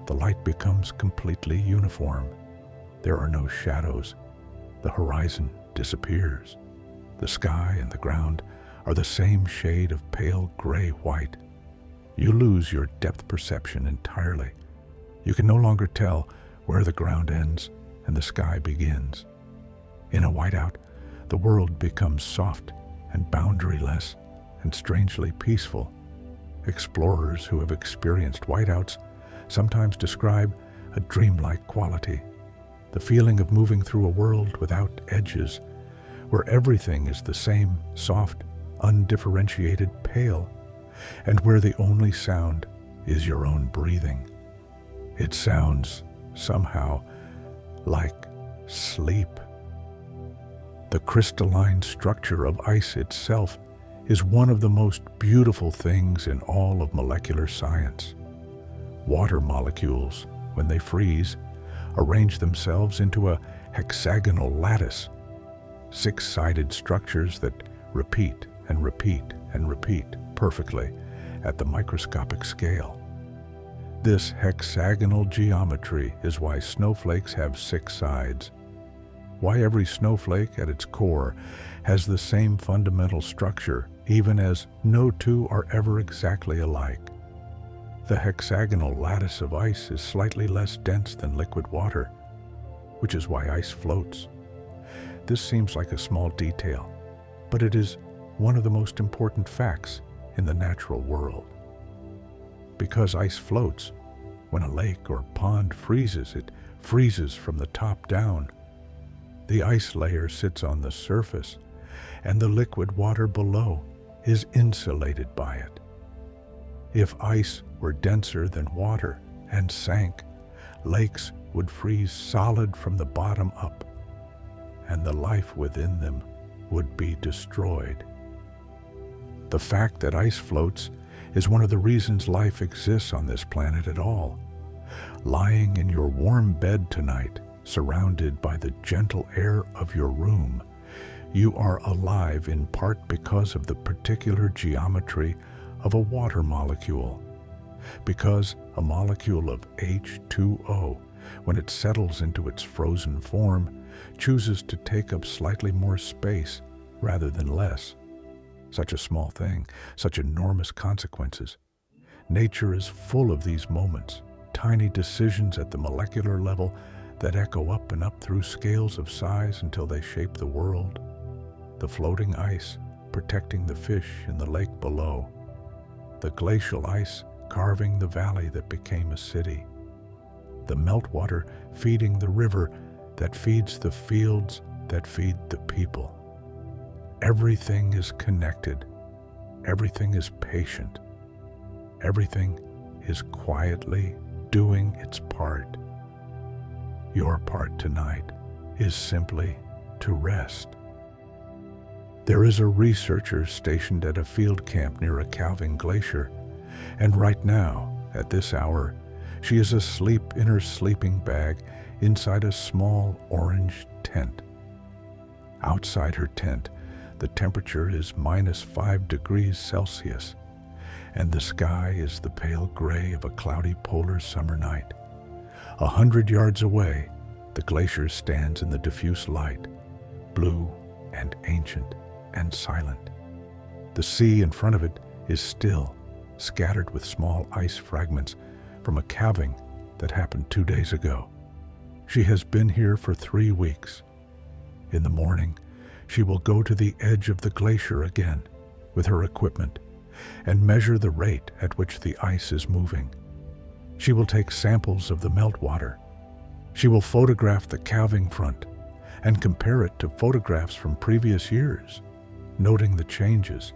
the light becomes completely uniform. There are no shadows. The horizon disappears. The sky and the ground are the same shade of pale gray-white. You lose your depth perception entirely. You can no longer tell where the ground ends and the sky begins. In a whiteout, the world becomes soft and boundaryless and strangely peaceful. Explorers who have experienced whiteouts sometimes describe a dreamlike quality, the feeling of moving through a world without edges, where everything is the same soft, undifferentiated pale, and where the only sound is your own breathing. It sounds, somehow, like sleep. The crystalline structure of ice itself is one of the most beautiful things in all of molecular science. Water molecules, when they freeze, arrange themselves into a hexagonal lattice, 6-sided structures that repeat and repeat and repeat perfectly at the microscopic scale. This hexagonal geometry is why snowflakes have 6 sides, why every snowflake at its core has the same fundamental structure, even as no two are ever exactly alike. The hexagonal lattice of ice is slightly less dense than liquid water, which is why ice floats. This seems like a small detail, but it is one of the most important facts in the natural world. Because ice floats, when a lake or pond freezes, it freezes from the top down. The ice layer sits on the surface, and the liquid water below is insulated by it. If ice were denser than water and sank, lakes would freeze solid from the bottom up, and the life within them would be destroyed. The fact that ice floats is one of the reasons life exists on this planet at all. Lying in your warm bed tonight, surrounded by the gentle air of your room, you are alive in part because of the particular geometry of a water molecule. Because a molecule of H2O, when it settles into its frozen form, chooses to take up slightly more space rather than less. Such a small thing, such enormous consequences. Nature is full of these moments, tiny decisions at the molecular level that echo up and up through scales of size until they shape the world. The floating ice protecting the fish in the lake below. The glacial ice carving the valley that became a city. The meltwater feeding the river that feeds the fields that feed the people. Everything is connected. Everything is patient. Everything is quietly doing its part. Your part tonight is simply to rest. There is a researcher stationed at a field camp near a calving glacier And right now, at this hour, she is asleep in her sleeping bag inside a small orange tent. Outside her tent, the temperature is -5 degrees Celsius, and the sky is the pale gray of a cloudy polar summer night. 100 yards away, the glacier stands in the diffuse light, blue and ancient and silent. The sea in front of it is still, scattered with small ice fragments from a calving that happened 2 days ago. She has been here for 3 weeks. In the morning, she will go to the edge of the glacier again with her equipment and measure the rate at which the ice is moving. She will take samples of the meltwater. She will photograph the calving front and compare it to photographs from previous years, noting the changes.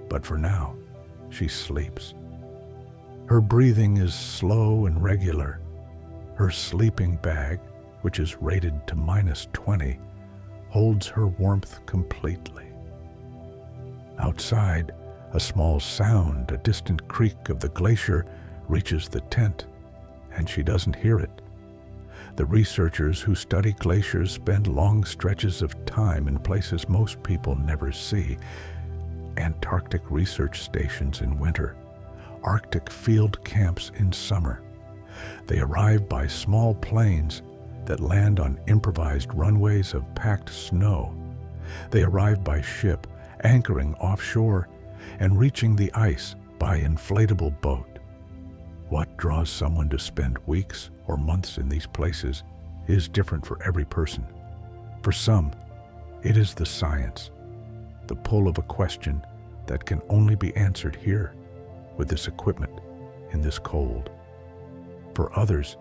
But for now, she sleeps. Her breathing is slow and regular. Her sleeping bag, which is rated to -20, holds her warmth completely. Outside, a small sound, a distant creak of the glacier, reaches the tent, and she doesn't hear it. The researchers who study glaciers spend long stretches of time in places most people never see. Antarctic research stations in winter, Arctic field camps in summer. They arrive by small planes that land on improvised runways of packed snow. They arrive by ship, anchoring offshore, and reaching the ice by inflatable boat. What draws someone to spend weeks or months in these places is different for every person. For some, it is the science, the pull of a question that can only be answered here, with this equipment, in this cold. For others,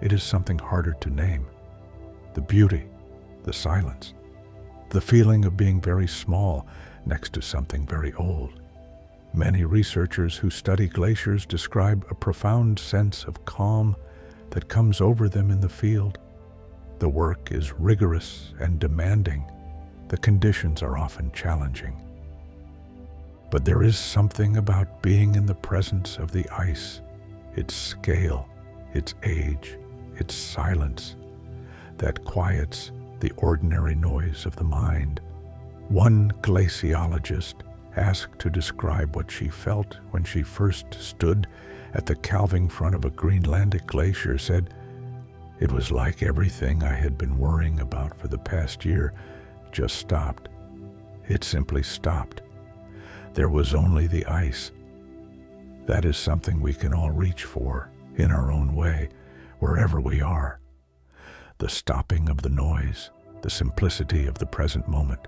it is something harder to name. The beauty, the silence, the feeling of being very small next to something very old. Many researchers who study glaciers describe a profound sense of calm that comes over them in the field. The work is rigorous and demanding. The conditions are often challenging. But there is something about being in the presence of the ice, its scale, its age, its silence, that quiets the ordinary noise of the mind. One glaciologist, asked to describe what she felt when she first stood at the calving front of a Greenlandic glacier, said, "It was like everything I had been worrying about for the past year just stopped. It simply stopped. There was only the ice." That is something we can all reach for, in our own way, wherever we are. The stopping of the noise, the simplicity of the present moment.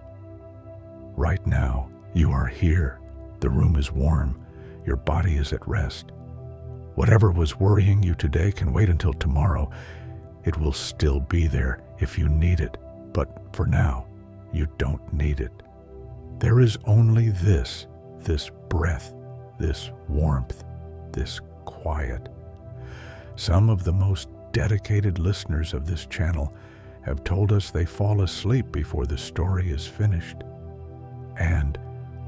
Right now, you are here. The room is warm. Your body is at rest. Whatever was worrying you today can wait until tomorrow. It will still be there if you need it, but for now, you don't need it. There is only this breath, this warmth, this quiet. Some of the most dedicated listeners of this channel have told us they fall asleep before the story is finished. And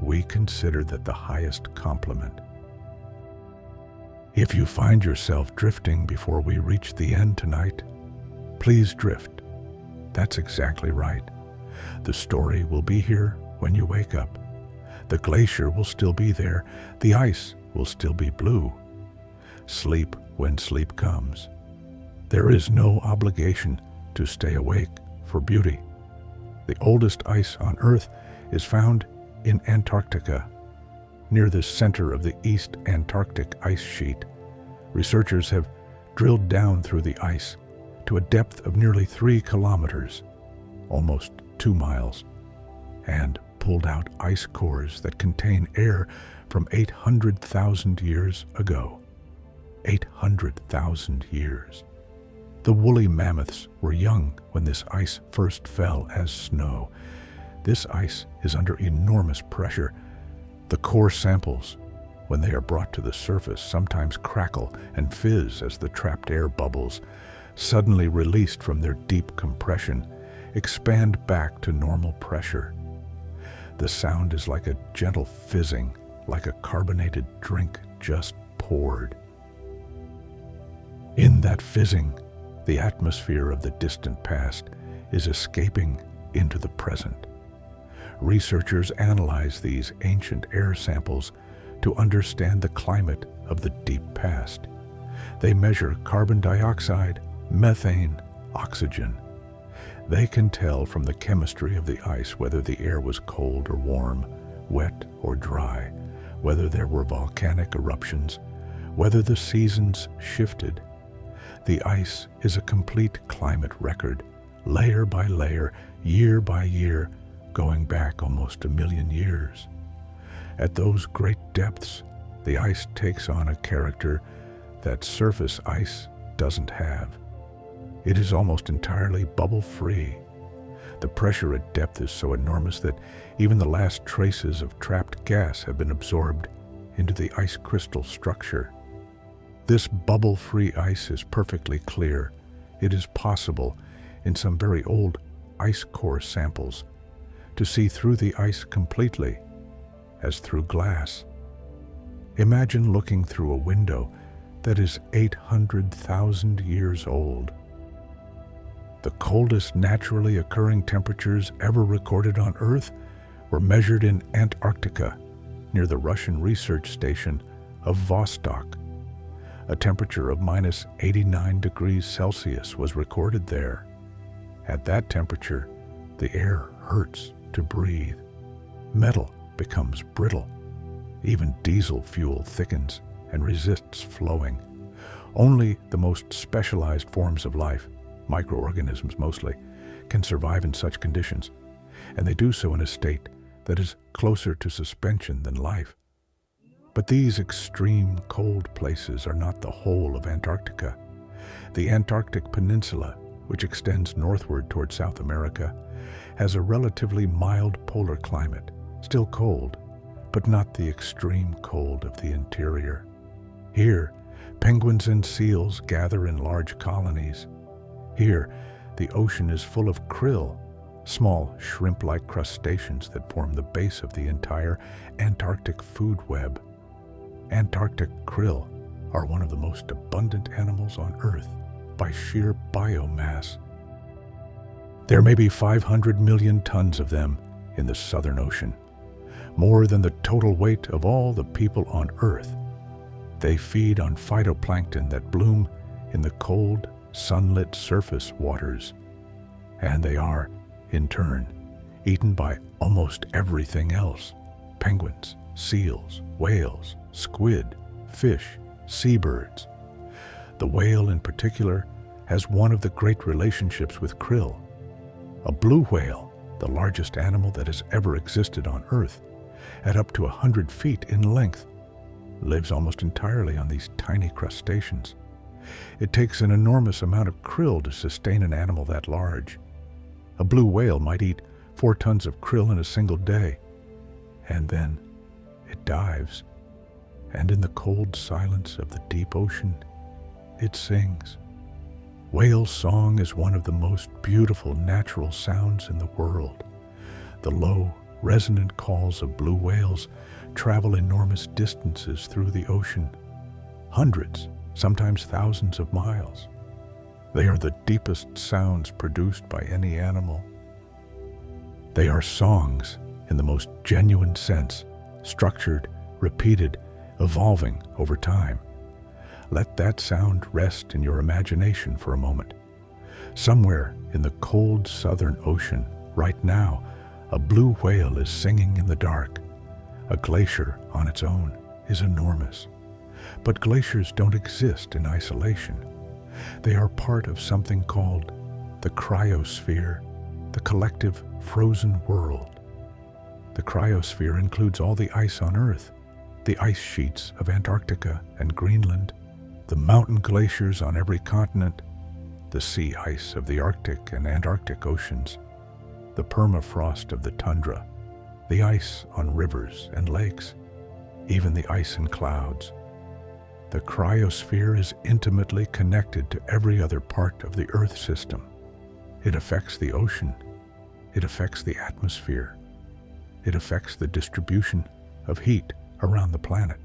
we consider that the highest compliment. If you find yourself drifting before we reach the end tonight, please drift. That's exactly right. The story will be here when you wake up. The glacier will still be there. The ice will still be blue. Sleep when sleep comes. There is no obligation to stay awake for beauty. The oldest ice on Earth is found in Antarctica, near the center of the East Antarctic ice sheet. Researchers have drilled down through the ice to a depth of nearly 3 kilometers, almost 2 miles, and pulled out ice cores that contain air from 800,000 years ago. 800,000 years. The woolly mammoths were young when this ice first fell as snow. This ice is under enormous pressure. The core samples, when they are brought to the surface, sometimes crackle and fizz as the trapped air bubbles, suddenly released from their deep compression, expand back to normal pressure. The sound is like a gentle fizzing, like a carbonated drink just poured. In that fizzing, the atmosphere of the distant past is escaping into the present. Researchers analyze these ancient air samples to understand the climate of the deep past. They measure carbon dioxide, methane, oxygen. They can tell from the chemistry of the ice whether the air was cold or warm, wet or dry, whether there were volcanic eruptions, whether the seasons shifted. The ice is a complete climate record, layer by layer, year by year, going back almost 1 million years. At those great depths, the ice takes on a character that surface ice doesn't have. It is almost entirely bubble-free. The pressure at depth is so enormous that even the last traces of trapped gas have been absorbed into the ice crystal structure. This bubble-free ice is perfectly clear. It is possible, in some very old ice core samples, to see through the ice completely, as through glass. Imagine looking through a window that is 800,000 years old. The coldest naturally occurring temperatures ever recorded on Earth were measured in Antarctica, near the Russian research station of Vostok. A temperature of minus 89 degrees Celsius was recorded there. At that temperature, the air hurts to breathe. Metal becomes brittle. Even diesel fuel thickens and resists flowing. Only the most specialized forms of life, microorganisms mostly, can survive in such conditions, and they do so in a state that is closer to suspension than life. But these extreme cold places are not the whole of Antarctica. The Antarctic Peninsula, which extends northward toward South America, has a relatively mild polar climate, still cold, but not the extreme cold of the interior. Here, penguins and seals gather in large colonies. Here, the ocean is full of krill, small shrimp-like crustaceans that form the base of the entire Antarctic food web. Antarctic krill are one of the most abundant animals on Earth by sheer biomass. There may be 500 million tons of them in the Southern Ocean, more than the total weight of all the people on Earth. They feed on phytoplankton that bloom in the cold, sunlit surface waters, and they are, in turn, eaten by almost everything else: penguins, seals, whales, squid, fish, seabirds. The whale in particular has one of the great relationships with krill. A blue whale, the largest animal that has ever existed on Earth, at up to 100 feet in length, lives almost entirely on these tiny crustaceans. It takes an enormous amount of krill to sustain an animal that large. A blue whale might eat 4 tons of krill in a single day, and then it dives, and in the cold silence of the deep ocean, it sings. Whale song is one of the most beautiful natural sounds in the world. The low, resonant calls of blue whales travel enormous distances through the ocean, hundreds, sometimes thousands of miles. They are the deepest sounds produced by any animal. They are songs in the most genuine sense, structured, repeated, evolving over time. Let that sound rest in your imagination for a moment. Somewhere in the cold Southern Ocean, right now, a blue whale is singing in the dark. A glacier on its own is enormous. But glaciers don't exist in isolation. They are part of something called the cryosphere, the collective frozen world. The cryosphere includes all the ice on Earth, the ice sheets of Antarctica and Greenland, the mountain glaciers on every continent, the sea ice of the Arctic and Antarctic oceans, the permafrost of the tundra, the ice on rivers and lakes, even the ice in clouds. The cryosphere is intimately connected to every other part of the Earth system. It affects the ocean. It affects the atmosphere. It affects the distribution of heat around the planet.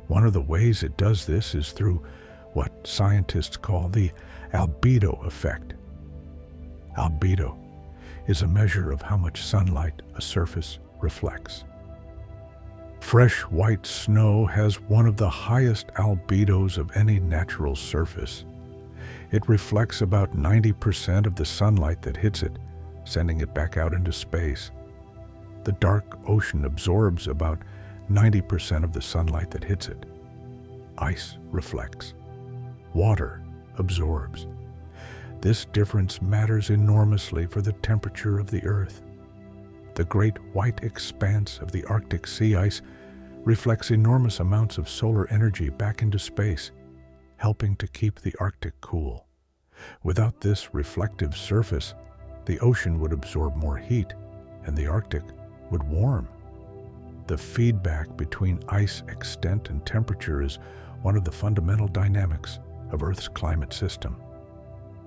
One of the ways it does this is through what scientists call the albedo effect. Albedo is a measure of how much sunlight a surface reflects. Fresh white snow has one of the highest albedos of any natural surface. It reflects about 90% of the sunlight that hits it, sending it back out into space. The dark ocean absorbs about 90% of the sunlight that hits it. Ice reflects. Water absorbs. This difference matters enormously for the temperature of the Earth. The great white expanse of the Arctic sea ice reflects enormous amounts of solar energy back into space, helping to keep the Arctic cool. Without this reflective surface, the ocean would absorb more heat, and the Arctic would warm. The feedback between ice extent and temperature is one of the fundamental dynamics of Earth's climate system.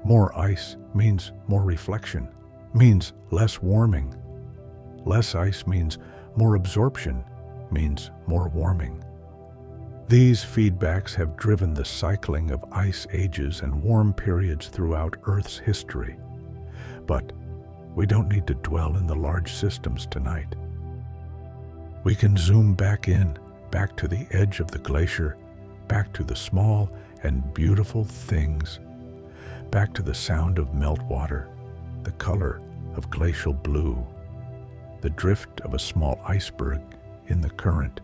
More ice means more reflection, means less warming. Less ice means more absorption, means more warming. These feedbacks have driven the cycling of ice ages and warm periods throughout Earth's history. But we don't need to dwell in the large systems tonight. We can zoom back to the edge of the glacier, back to the small and beautiful things, back to the sound of meltwater, the color of glacial blue, the drift of a small iceberg in the current.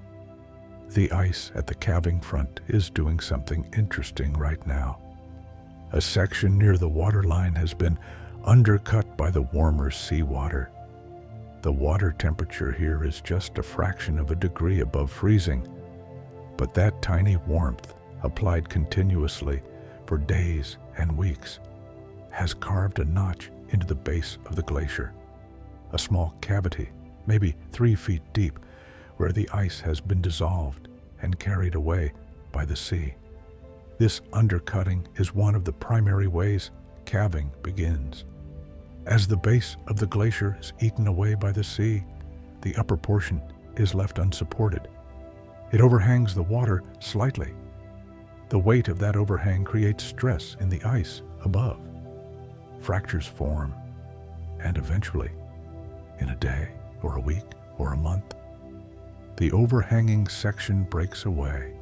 The ice at the calving front is doing something interesting right now. A section near the waterline has been undercut by the warmer seawater. The water temperature here is just a fraction of a degree above freezing, but that tiny warmth, applied continuously for days and weeks, has carved a notch into the base of the glacier, a small cavity, maybe 3 feet deep, where the ice has been dissolved and carried away by the sea. This undercutting is one of the primary ways calving begins. As the base of the glacier is eaten away by the sea, the upper portion is left unsupported. It overhangs the water slightly. The weight of that overhang creates stress in the ice above. Fractures form, and eventually, in a day or a week or a month, the overhanging section breaks away.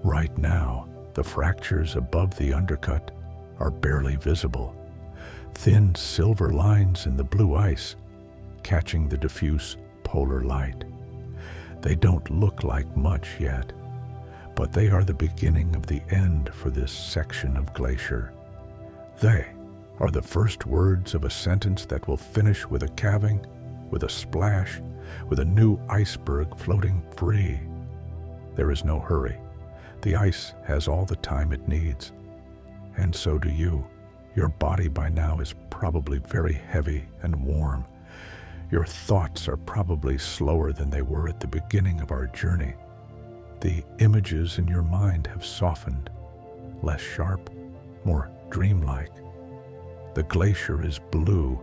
Right now, the fractures above the undercut are barely visible, thin silver lines in the blue ice, catching the diffuse polar light. They don't look like much yet, but they are the beginning of the end for this section of glacier. They are the first words of a sentence that will finish with a calving, with a splash, with a new iceberg floating free. There is no hurry. The ice has all the time it needs. And so do you. Your body by now is probably very heavy and warm. Your thoughts are probably slower than they were at the beginning of our journey. The images in your mind have softened, less sharp, more dreamlike. The glacier is blue.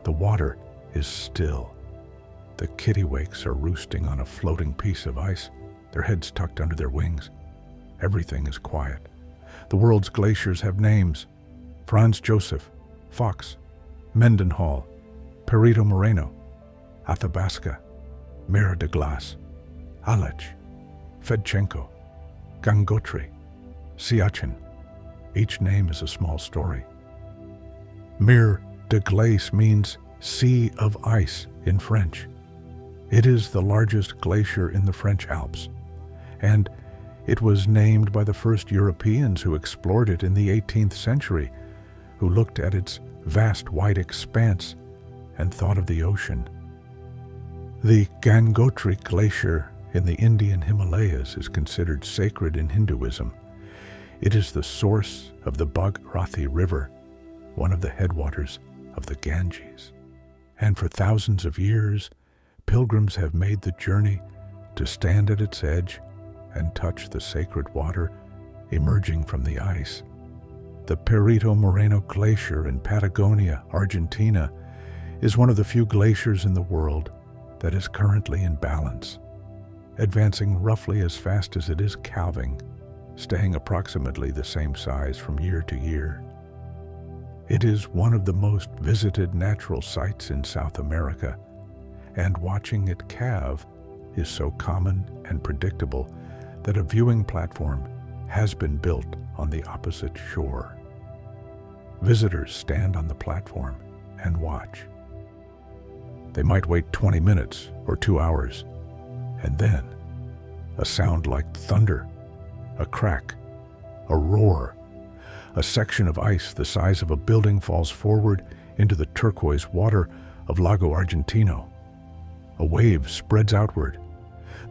The water is still. The kittiwakes are roosting on a floating piece of ice, their heads tucked under their wings. Everything is quiet. The world's glaciers have names: Franz Joseph, Fox, Mendenhall, Perito Moreno, Athabasca, Mira de Glace, Alech, Fedchenko, Gangotri, Siachen. Each name is a small story. Mire de Glace means sea of ice in French. It is the largest glacier in the French Alps, and it was named by the first Europeans who explored it in the 18th century, who looked at its vast white expanse and thought of the ocean. The Gangotri Glacier in the Indian Himalayas is considered sacred in Hinduism. It is the source of the Bhagirathi River, one of the headwaters of the Ganges. And for thousands of years, pilgrims have made the journey to stand at its edge and touch the sacred water emerging from the ice. The Perito Moreno Glacier in Patagonia, Argentina, is one of the few glaciers in the world that is currently in balance. advancing roughly as fast as it is calving, staying approximately the same size from year to year. It is one of the most visited natural sights in South America, and watching it calve is so common and predictable that a viewing platform has been built on the opposite shore. Visitors stand on the platform and watch. They might wait 20 minutes or 2 hours, and then a sound like thunder, a crack, a roar, a section of ice the size of a building falls forward into the turquoise water of Lago Argentino. A wave spreads outward.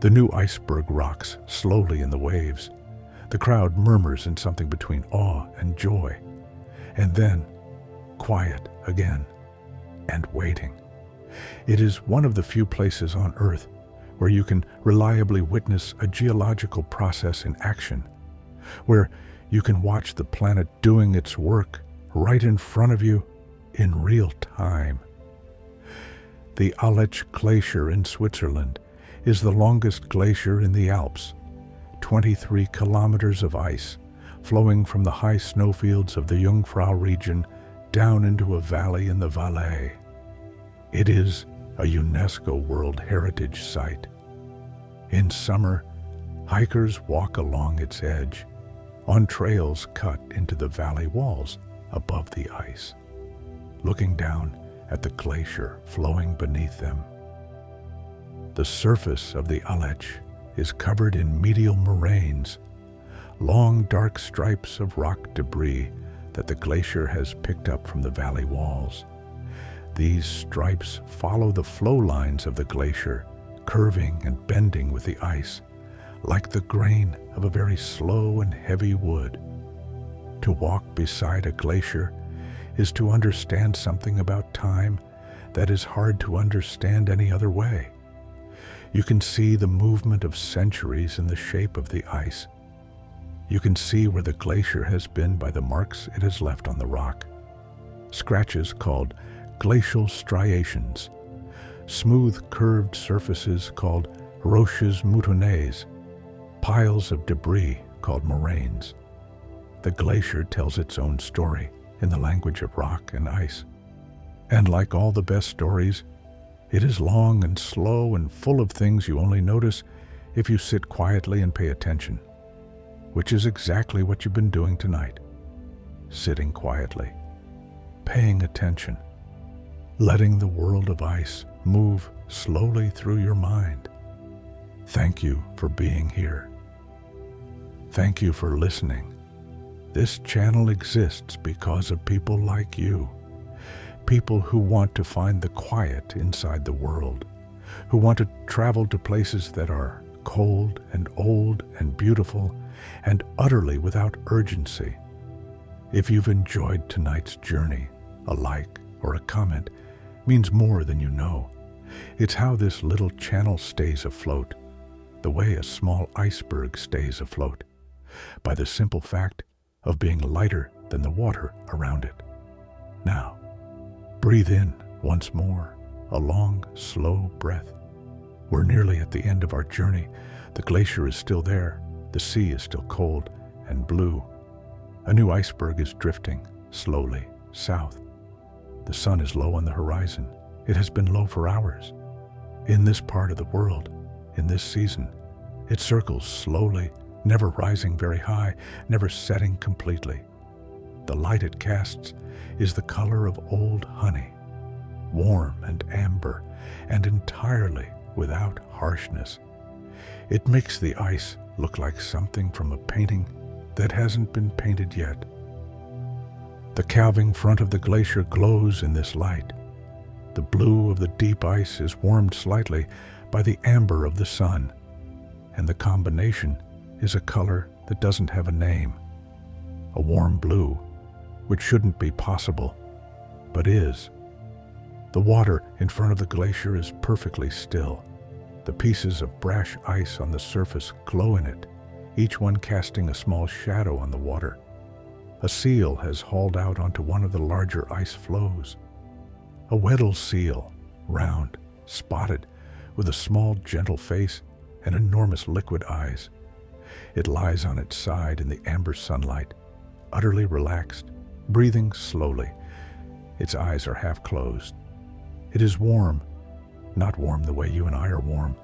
The new iceberg rocks slowly in the waves. The crowd murmurs in something between awe and joy, and then quiet again and waiting. It is one of the few places on Earth where you can reliably witness a geological process in action, where you can watch the planet doing its work right in front of you in real time. The Aletsch Glacier in Switzerland is the longest glacier in the Alps, 23 kilometers of ice flowing from the high snowfields of the Jungfrau region down into a valley in the Valais. It is a UNESCO World Heritage Site. In summer, hikers walk along its edge, on trails cut into the valley walls above the ice, looking down at the glacier flowing beneath them. The surface of the Aletsch is covered in medial moraines, long dark stripes of rock debris that the glacier has picked up from the valley walls. These stripes follow the flow lines of the glacier, curving and bending with the ice, like the grain of a very slow and heavy wood. To walk beside a glacier is to understand something about time that is hard to understand any other way. You can see the movement of centuries in the shape of the ice. You can see where the glacier has been by the marks it has left on the rock. Scratches called glacial striations, smooth curved surfaces called roches moutonnées, piles of debris called moraines. The glacier tells its own story in the language of rock and ice. And like all the best stories, it is long and slow and full of things you only notice if you sit quietly and pay attention, which is exactly what you've been doing tonight. Sitting quietly, paying attention, letting the world of ice move slowly through your mind. Thank you for being here. Thank you for listening. This channel exists because of people like you. People who want to find the quiet inside the world, who want to travel to places that are cold and old and beautiful and utterly without urgency. If you've enjoyed tonight's journey, a like or a comment means more than you know. It's how this little channel stays afloat, the way a small iceberg stays afloat, by the simple fact of being lighter than the water around it. Now, breathe in once more, a long, slow breath. We're nearly at the end of our journey. The glacier is still there. The sea is still cold and blue. A new iceberg is drifting slowly south. The sun is low on the horizon. It has been low for hours. In this part of the world, in this season, it circles slowly, never rising very high, never setting completely. The light it casts is the color of old honey, warm and amber, and entirely without harshness. It makes the ice look like something from a painting that hasn't been painted yet. The calving front of the glacier glows in this light. The blue of the deep ice is warmed slightly by the amber of the sun, and the combination is a color that doesn't have a name. A warm blue, which shouldn't be possible, but is. The water in front of the glacier is perfectly still. The pieces of brash ice on the surface glow in it, each one casting a small shadow on the water. A seal has hauled out onto one of the larger ice floes. A Weddell seal, round, spotted, with a small, gentle face and enormous liquid eyes. It lies on its side in the amber sunlight, utterly relaxed, breathing slowly. Its eyes are half closed. It is warm, not warm the way you and I are warm,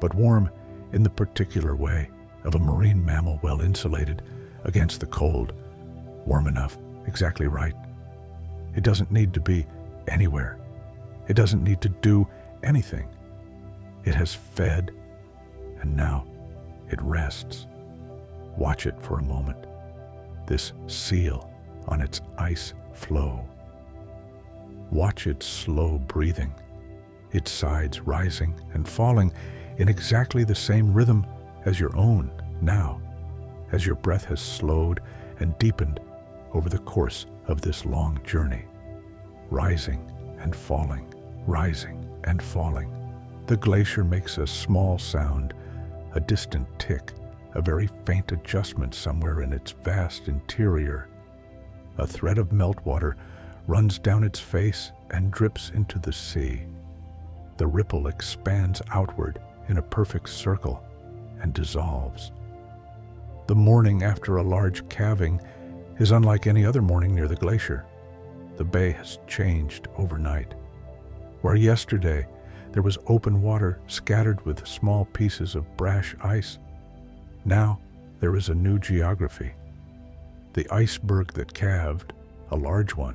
but warm in the particular way of a marine mammal well insulated against the cold. Warm enough, exactly right. It doesn't need to be anywhere. It doesn't need to do anything. It has fed, and now it rests. Watch it for a moment, this seal on its ice floe. Watch its slow breathing, its sides rising and falling in exactly the same rhythm as your own now, as your breath has slowed and deepened over the course of this long journey. Rising and falling, rising and falling. The glacier makes a small sound, a distant tick, a very faint adjustment somewhere in its vast interior. A thread of meltwater runs down its face and drips into the sea. The ripple expands outward in a perfect circle and dissolves. The morning after a large calving is unlike any other morning near the glacier. The bay has changed overnight. Where yesterday there was open water scattered with small pieces of brash ice, now there is a new geography. The iceberg that calved, a large one,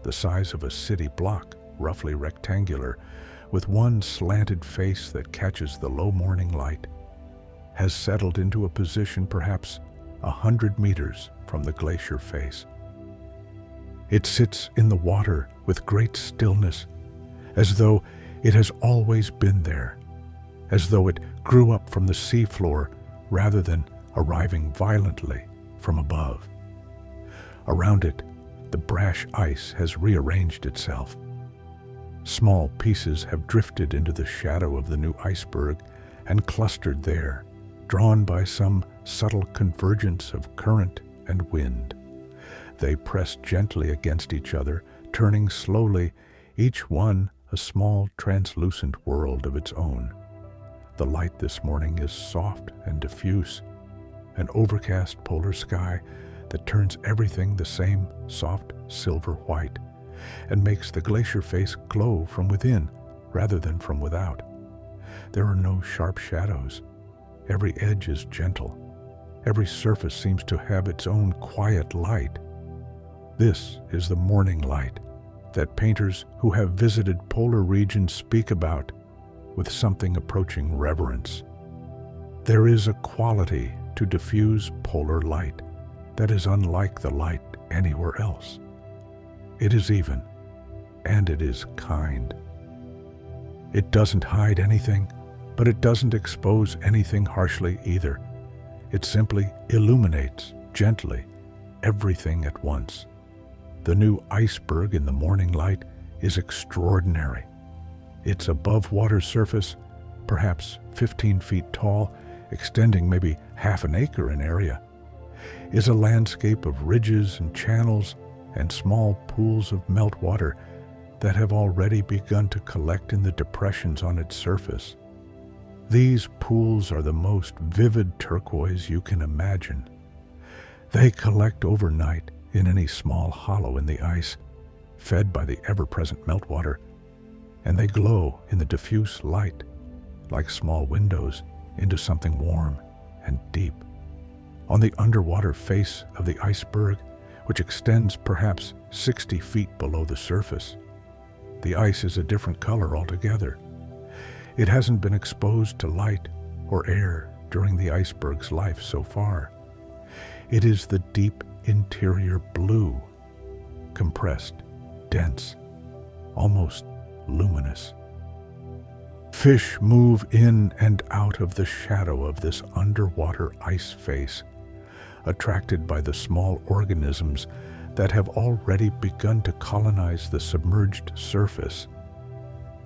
the size of a city block, roughly rectangular, with one slanted face that catches the low morning light, has settled into a position perhaps 100 meters from the glacier face. It sits in the water with great stillness, as though it has always been there, as though it grew up from the seafloor rather than arriving violently from above. Around it, the brash ice has rearranged itself. Small pieces have drifted into the shadow of the new iceberg and clustered there, drawn by some subtle convergence of current and wind. They press gently against each other, turning slowly, each one a small translucent world of its own. The light this morning is soft and diffuse, an overcast polar sky that turns everything the same soft silver white and makes the glacier face glow from within rather than from without. There are no sharp shadows. Every edge is gentle. Every surface seems to have its own quiet light. This is the morning light that painters who have visited polar regions speak about with something approaching reverence. There is a quality to diffuse polar light that is unlike the light anywhere else. It is even, and it is kind. It doesn't hide anything, but it doesn't expose anything harshly either. It simply illuminates gently everything at once. The new iceberg in the morning light is extraordinary. Its above water surface, perhaps 15 feet tall, extending maybe half an acre in area, is a landscape of ridges and channels and small pools of meltwater that have already begun to collect in the depressions on its surface. These pools are the most vivid turquoise you can imagine. They collect overnight in any small hollow in the ice, fed by the ever-present meltwater, and they glow in the diffuse light like small windows into something warm and deep. On the underwater face of the iceberg, which extends perhaps 60 feet below the surface, the ice is a different color altogether. It hasn't been exposed to light or air during the iceberg's life so far. It is the deep interior blue, compressed, dense, almost luminous. Fish move in and out of the shadow of this underwater ice face, attracted by the small organisms that have already begun to colonize the submerged surface.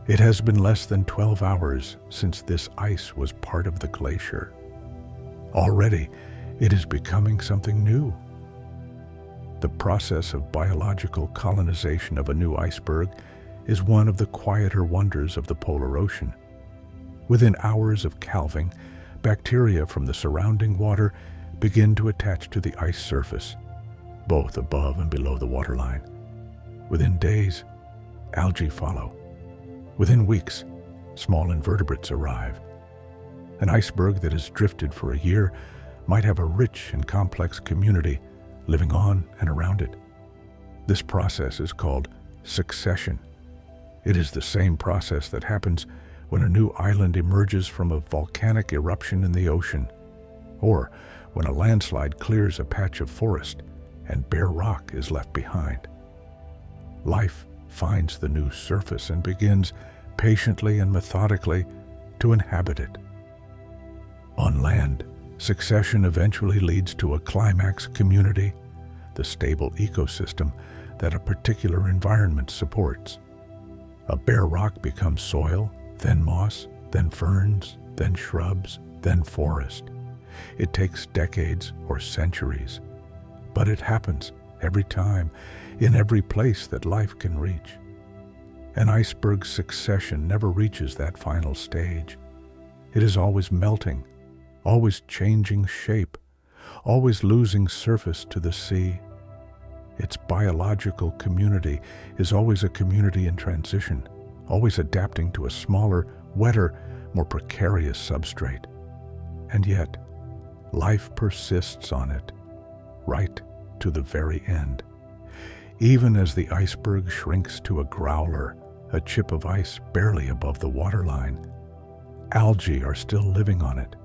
It has been less than 12 hours since this ice was part of the glacier. Already, it is becoming something new. The process of biological colonization of a new iceberg is one of the quieter wonders of the polar ocean. Within hours of calving, bacteria from the surrounding water begin to attach to the ice surface, both above and below the waterline. Within days, algae follow. Within weeks, small invertebrates arrive. An iceberg that has drifted for a year might have a rich and complex community living on and around it. This process is called succession. It is the same process that happens when a new island emerges from a volcanic eruption in the ocean, or when a landslide clears a patch of forest and bare rock is left behind. Life finds the new surface and begins patiently and methodically to inhabit it. On land, succession eventually leads to a climax community, the stable ecosystem that a particular environment supports. A bare rock becomes soil, then moss, then ferns, then shrubs, then forest. It takes decades or centuries, but it happens every time, in every place that life can reach. An iceberg's succession never reaches that final stage. It is always melting, always changing shape, always losing surface to the sea. Its biological community is always a community in transition, always adapting to a smaller, wetter, more precarious substrate. And yet, life persists on it, right to the very end. Even as the iceberg shrinks to a growler, a chip of ice barely above the waterline, algae are still living on it.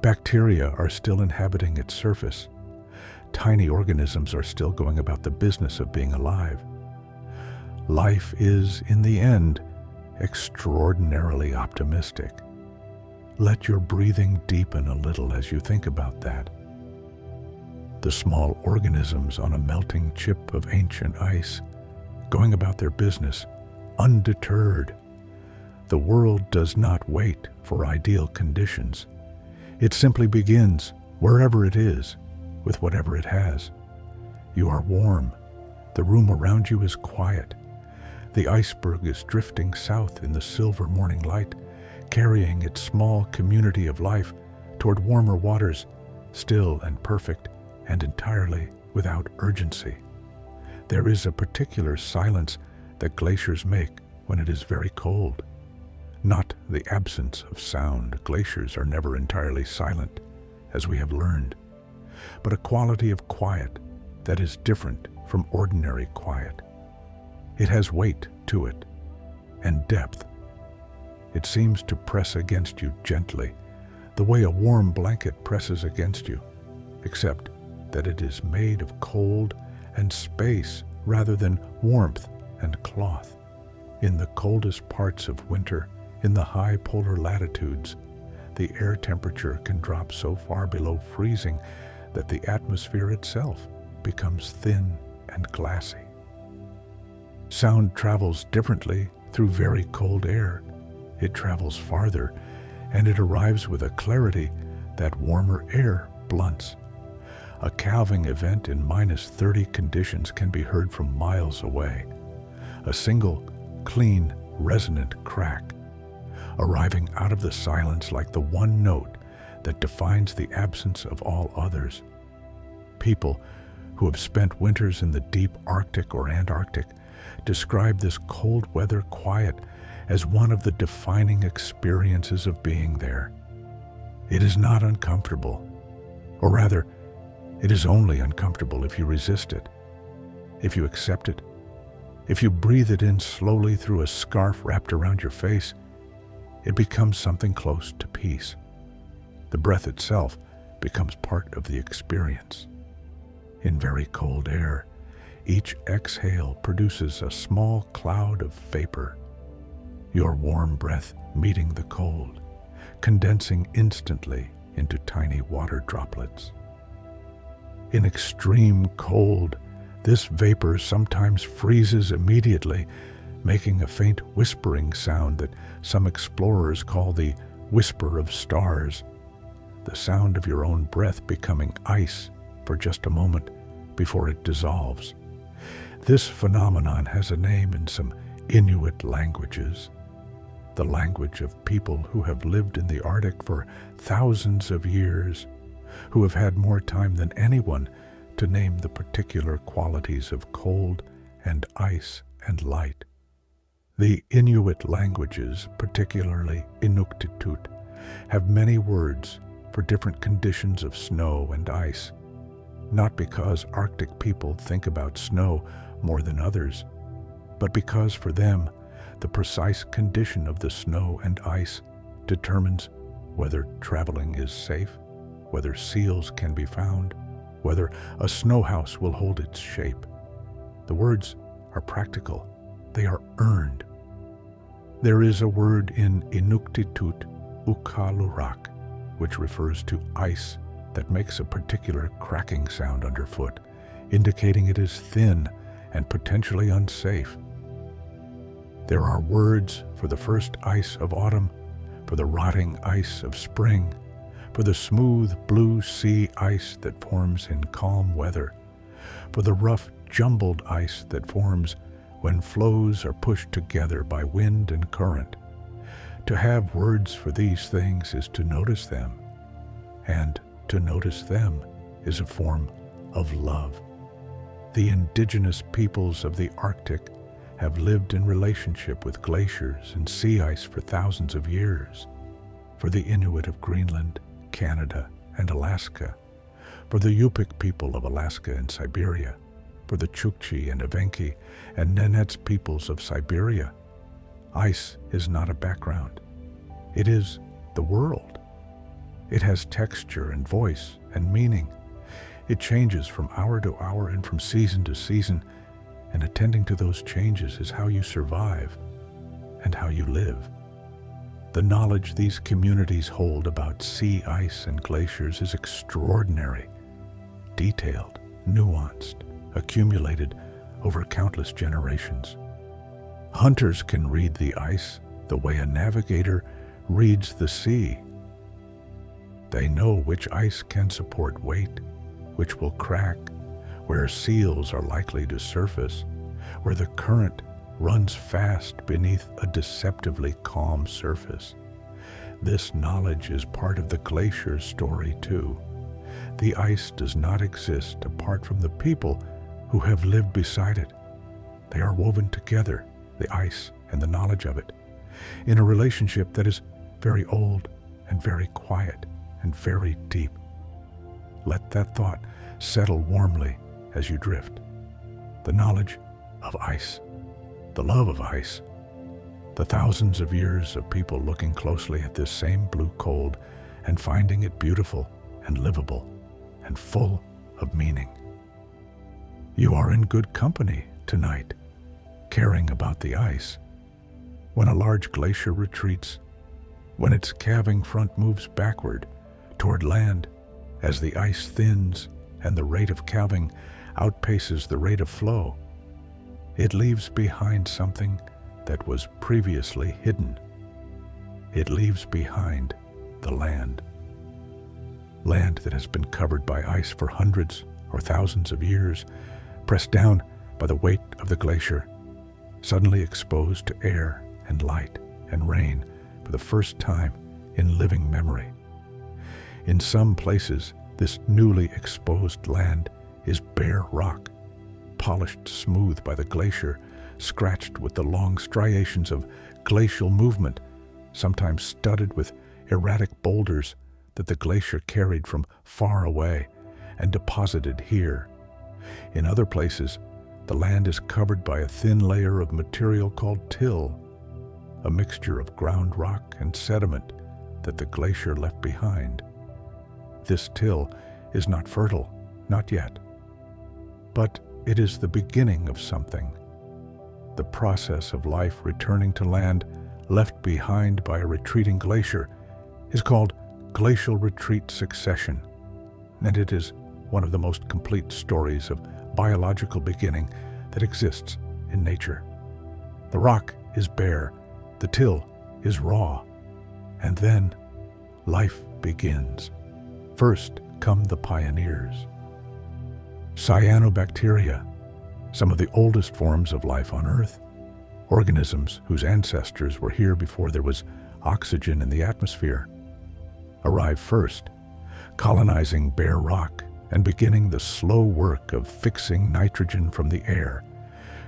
Bacteria are still inhabiting its surface. Tiny organisms are still going about the business of being alive. Life is, in the end, extraordinarily optimistic. Let your breathing deepen a little as you think about that. The small organisms on a melting chip of ancient ice, going about their business, undeterred. The world does not wait for ideal conditions. It simply begins, wherever it is, with whatever it has. You are warm. The room around you is quiet. The iceberg is drifting south in the silver morning light, carrying its small community of life toward warmer waters, still and perfect and entirely without urgency. There is a particular silence that glaciers make when it is very cold. Not the absence of sound. Glaciers are never entirely silent, as we have learned, but a quality of quiet that is different from ordinary quiet. It has weight to it and depth. It seems to press against you gently, the way a warm blanket presses against you, except that it is made of cold and space rather than warmth and cloth. In the coldest parts of winter, in the high polar latitudes, the air temperature can drop so far below freezing that the atmosphere itself becomes thin and glassy. Sound travels differently through very cold air. It travels farther, and it arrives with a clarity that warmer air blunts. A calving event in -30 conditions can be heard from miles away. A single, clean, resonant crack, arriving out of the silence like the one note that defines the absence of all others. People who have spent winters in the deep Arctic or Antarctic describe this cold weather quiet as one of the defining experiences of being there. It is not uncomfortable, or rather, it is only uncomfortable if you resist it, if you accept it, if you breathe it in slowly through a scarf wrapped around your face. It becomes something close to peace. The breath itself becomes part of the experience. In very cold air, each exhale produces a small cloud of vapor. Your warm breath meeting the cold, condensing instantly into tiny water droplets. In extreme cold, this vapor sometimes freezes immediately, making a faint whispering sound that some explorers call the whisper of stars, the sound of your own breath becoming ice for just a moment before it dissolves. This phenomenon has a name in some Inuit languages. the language of people who have lived in the Arctic for thousands of years, who have had more time than anyone to name the particular qualities of cold and ice and light. The Inuit languages, particularly Inuktitut, have many words for different conditions of snow and ice, not because Arctic people think about snow more than others, but because for them, the precise condition of the snow and ice determines whether traveling is safe, whether seals can be found, whether a snow house will hold its shape. The words are practical. They are earned. There is a word in Inuktitut, ukalurak, which refers to ice that makes a particular cracking sound underfoot, indicating it is thin and potentially unsafe. There are words for the first ice of autumn, for the rotting ice of spring, for the smooth blue sea ice that forms in calm weather, for the rough jumbled ice that forms when floes are pushed together by wind and current. To have words for these things is to notice them, and to notice them is a form of love. The indigenous peoples of the Arctic have lived in relationship with glaciers and sea ice for thousands of years. For the Inuit of Greenland, Canada, and Alaska, for the Yupik people of Alaska and Siberia, for the Chukchi and Evenki and Nenets peoples of Siberia, ice is not a background. It is the world. It has texture and voice and meaning. It changes from hour to hour and from season to season, and attending to those changes is how you survive and how you live. The knowledge these communities hold about sea ice and glaciers is extraordinary, detailed, nuanced, accumulated over countless generations. Hunters can read the ice the way a navigator reads the sea. They know which ice can support weight, which will crack, where seals are likely to surface, where the current runs fast beneath a deceptively calm surface. This knowledge is part of the glacier's story too. The ice does not exist apart from the people who have lived beside it. They are woven together, the ice and the knowledge of it, in a relationship that is very old and very quiet and very deep. Let that thought settle warmly as you drift. The knowledge of ice, the love of ice, the thousands of years of people looking closely at this same blue cold and finding it beautiful and livable and full of meaning. You are in good company tonight, caring about the ice. When a large glacier retreats, when its calving front moves backward toward land, as the ice thins and the rate of calving outpaces the rate of flow, it leaves behind something that was previously hidden. It leaves behind the land. Land that has been covered by ice for hundreds or thousands of years, pressed down by the weight of the glacier, suddenly exposed to air and light and rain for the first time in living memory. In some places, this newly exposed land is bare rock, polished smooth by the glacier, scratched with the long striations of glacial movement, sometimes studded with erratic boulders that the glacier carried from far away and deposited here. In other places, the land is covered by a thin layer of material called till, a mixture of ground rock and sediment that the glacier left behind. This till is not fertile, not yet, but it is the beginning of something. The process of life returning to land left behind by a retreating glacier is called glacial retreat succession, and it is one of the most complete stories of biological beginning that exists in nature. The rock is bare, the till is raw, and then life begins. First come the pioneers. Cyanobacteria, some of the oldest forms of life on Earth, Organisms whose ancestors were here before there was oxygen in the atmosphere arrive first, colonizing bare rock and beginning the slow work of fixing nitrogen from the air,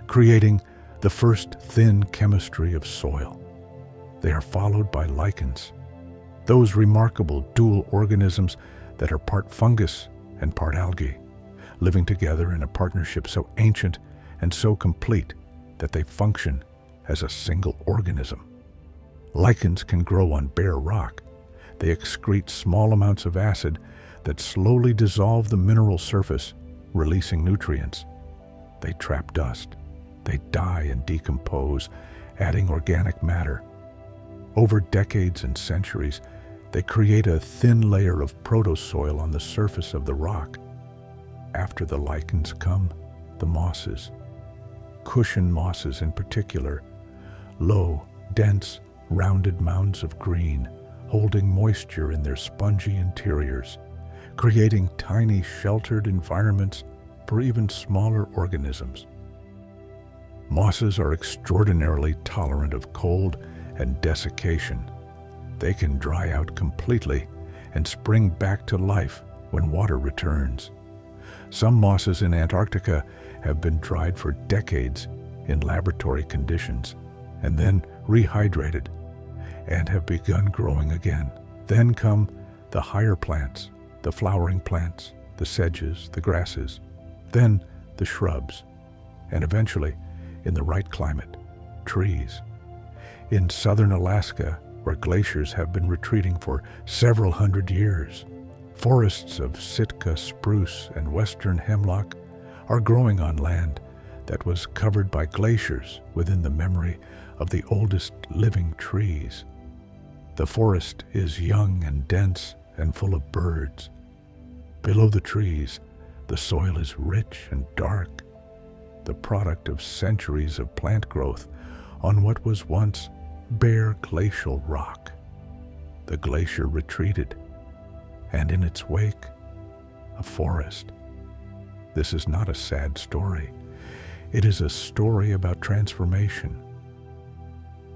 creating the first thin chemistry of soil. They are followed by lichens, those remarkable dual organisms that are part fungus and part algae, living together in a partnership so ancient and so complete that they function as a single organism. Lichens can grow on bare rock. They excrete small amounts of acid that slowly dissolve the mineral surface, releasing nutrients. They trap dust. They die and decompose, adding organic matter. Over decades and centuries, they create a thin layer of protosoil on the surface of the rock. After the lichens come the mosses, cushion mosses in particular, low, dense, rounded mounds of green, holding moisture in their spongy interiors, creating tiny sheltered environments for even smaller organisms. Mosses are extraordinarily tolerant of cold and desiccation. They can dry out completely and spring back to life when water returns. Some mosses in Antarctica have been dried for decades in laboratory conditions and then rehydrated and have begun growing again. Then come the higher plants, the flowering plants, the sedges, the grasses, then the shrubs, and eventually, in the right climate, trees. In southern Alaska, where glaciers have been retreating for several hundred years, forests of Sitka spruce and western hemlock are growing on land that was covered by glaciers within the memory of the oldest living trees. The forest is young and dense and full of birds. Below the trees, the soil is rich and dark, the product of centuries of plant growth on what was once bare glacial rock. The glacier retreated, and in its wake, a forest. This is not a sad story. It is a story about transformation,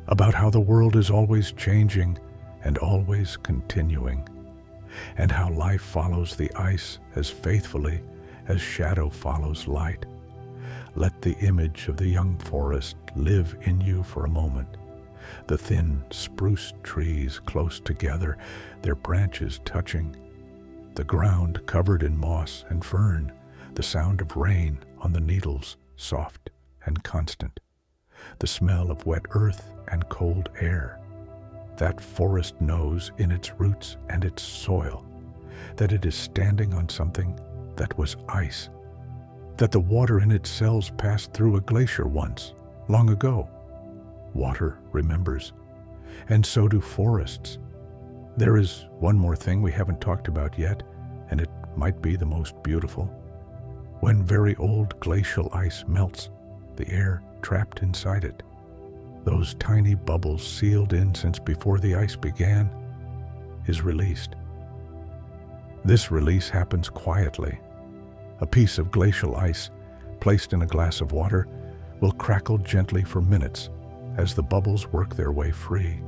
about how the world is always changing and always continuing, and how life follows the ice as faithfully as shadow follows light. Let the image of the young forest live in you for a moment. The thin spruce trees close together, their branches touching, the ground covered in moss and fern, the sound of rain on the needles, soft and constant, the smell of wet earth and cold air. That forest knows in its roots and its soil that it is standing on something that was ice, that the water in its cells passed through a glacier once, long ago. Water remembers, and so do forests. There is one more thing we haven't talked about yet, and it might be the most beautiful. When very old glacial ice melts, the air trapped inside it, those tiny bubbles sealed in since before the ice began, is released. This release happens quietly. A piece of glacial ice placed in a glass of water will crackle gently for minutes as the bubbles work their way free.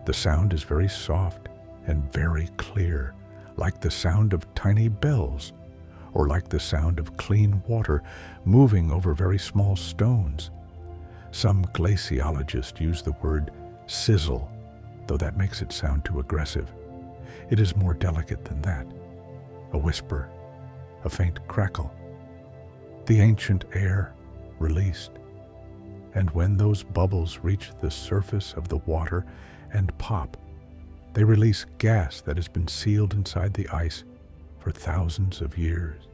The sound is very soft and very clear, like the sound of tiny bells, or like the sound of clean water moving over very small stones. Some glaciologists use the word sizzle, though that makes it sound too aggressive. It is more delicate than that. A whisper, a faint crackle. The ancient air released. And when those bubbles reach the surface of the water and pop, they release gas that has been sealed inside the ice for thousands of years.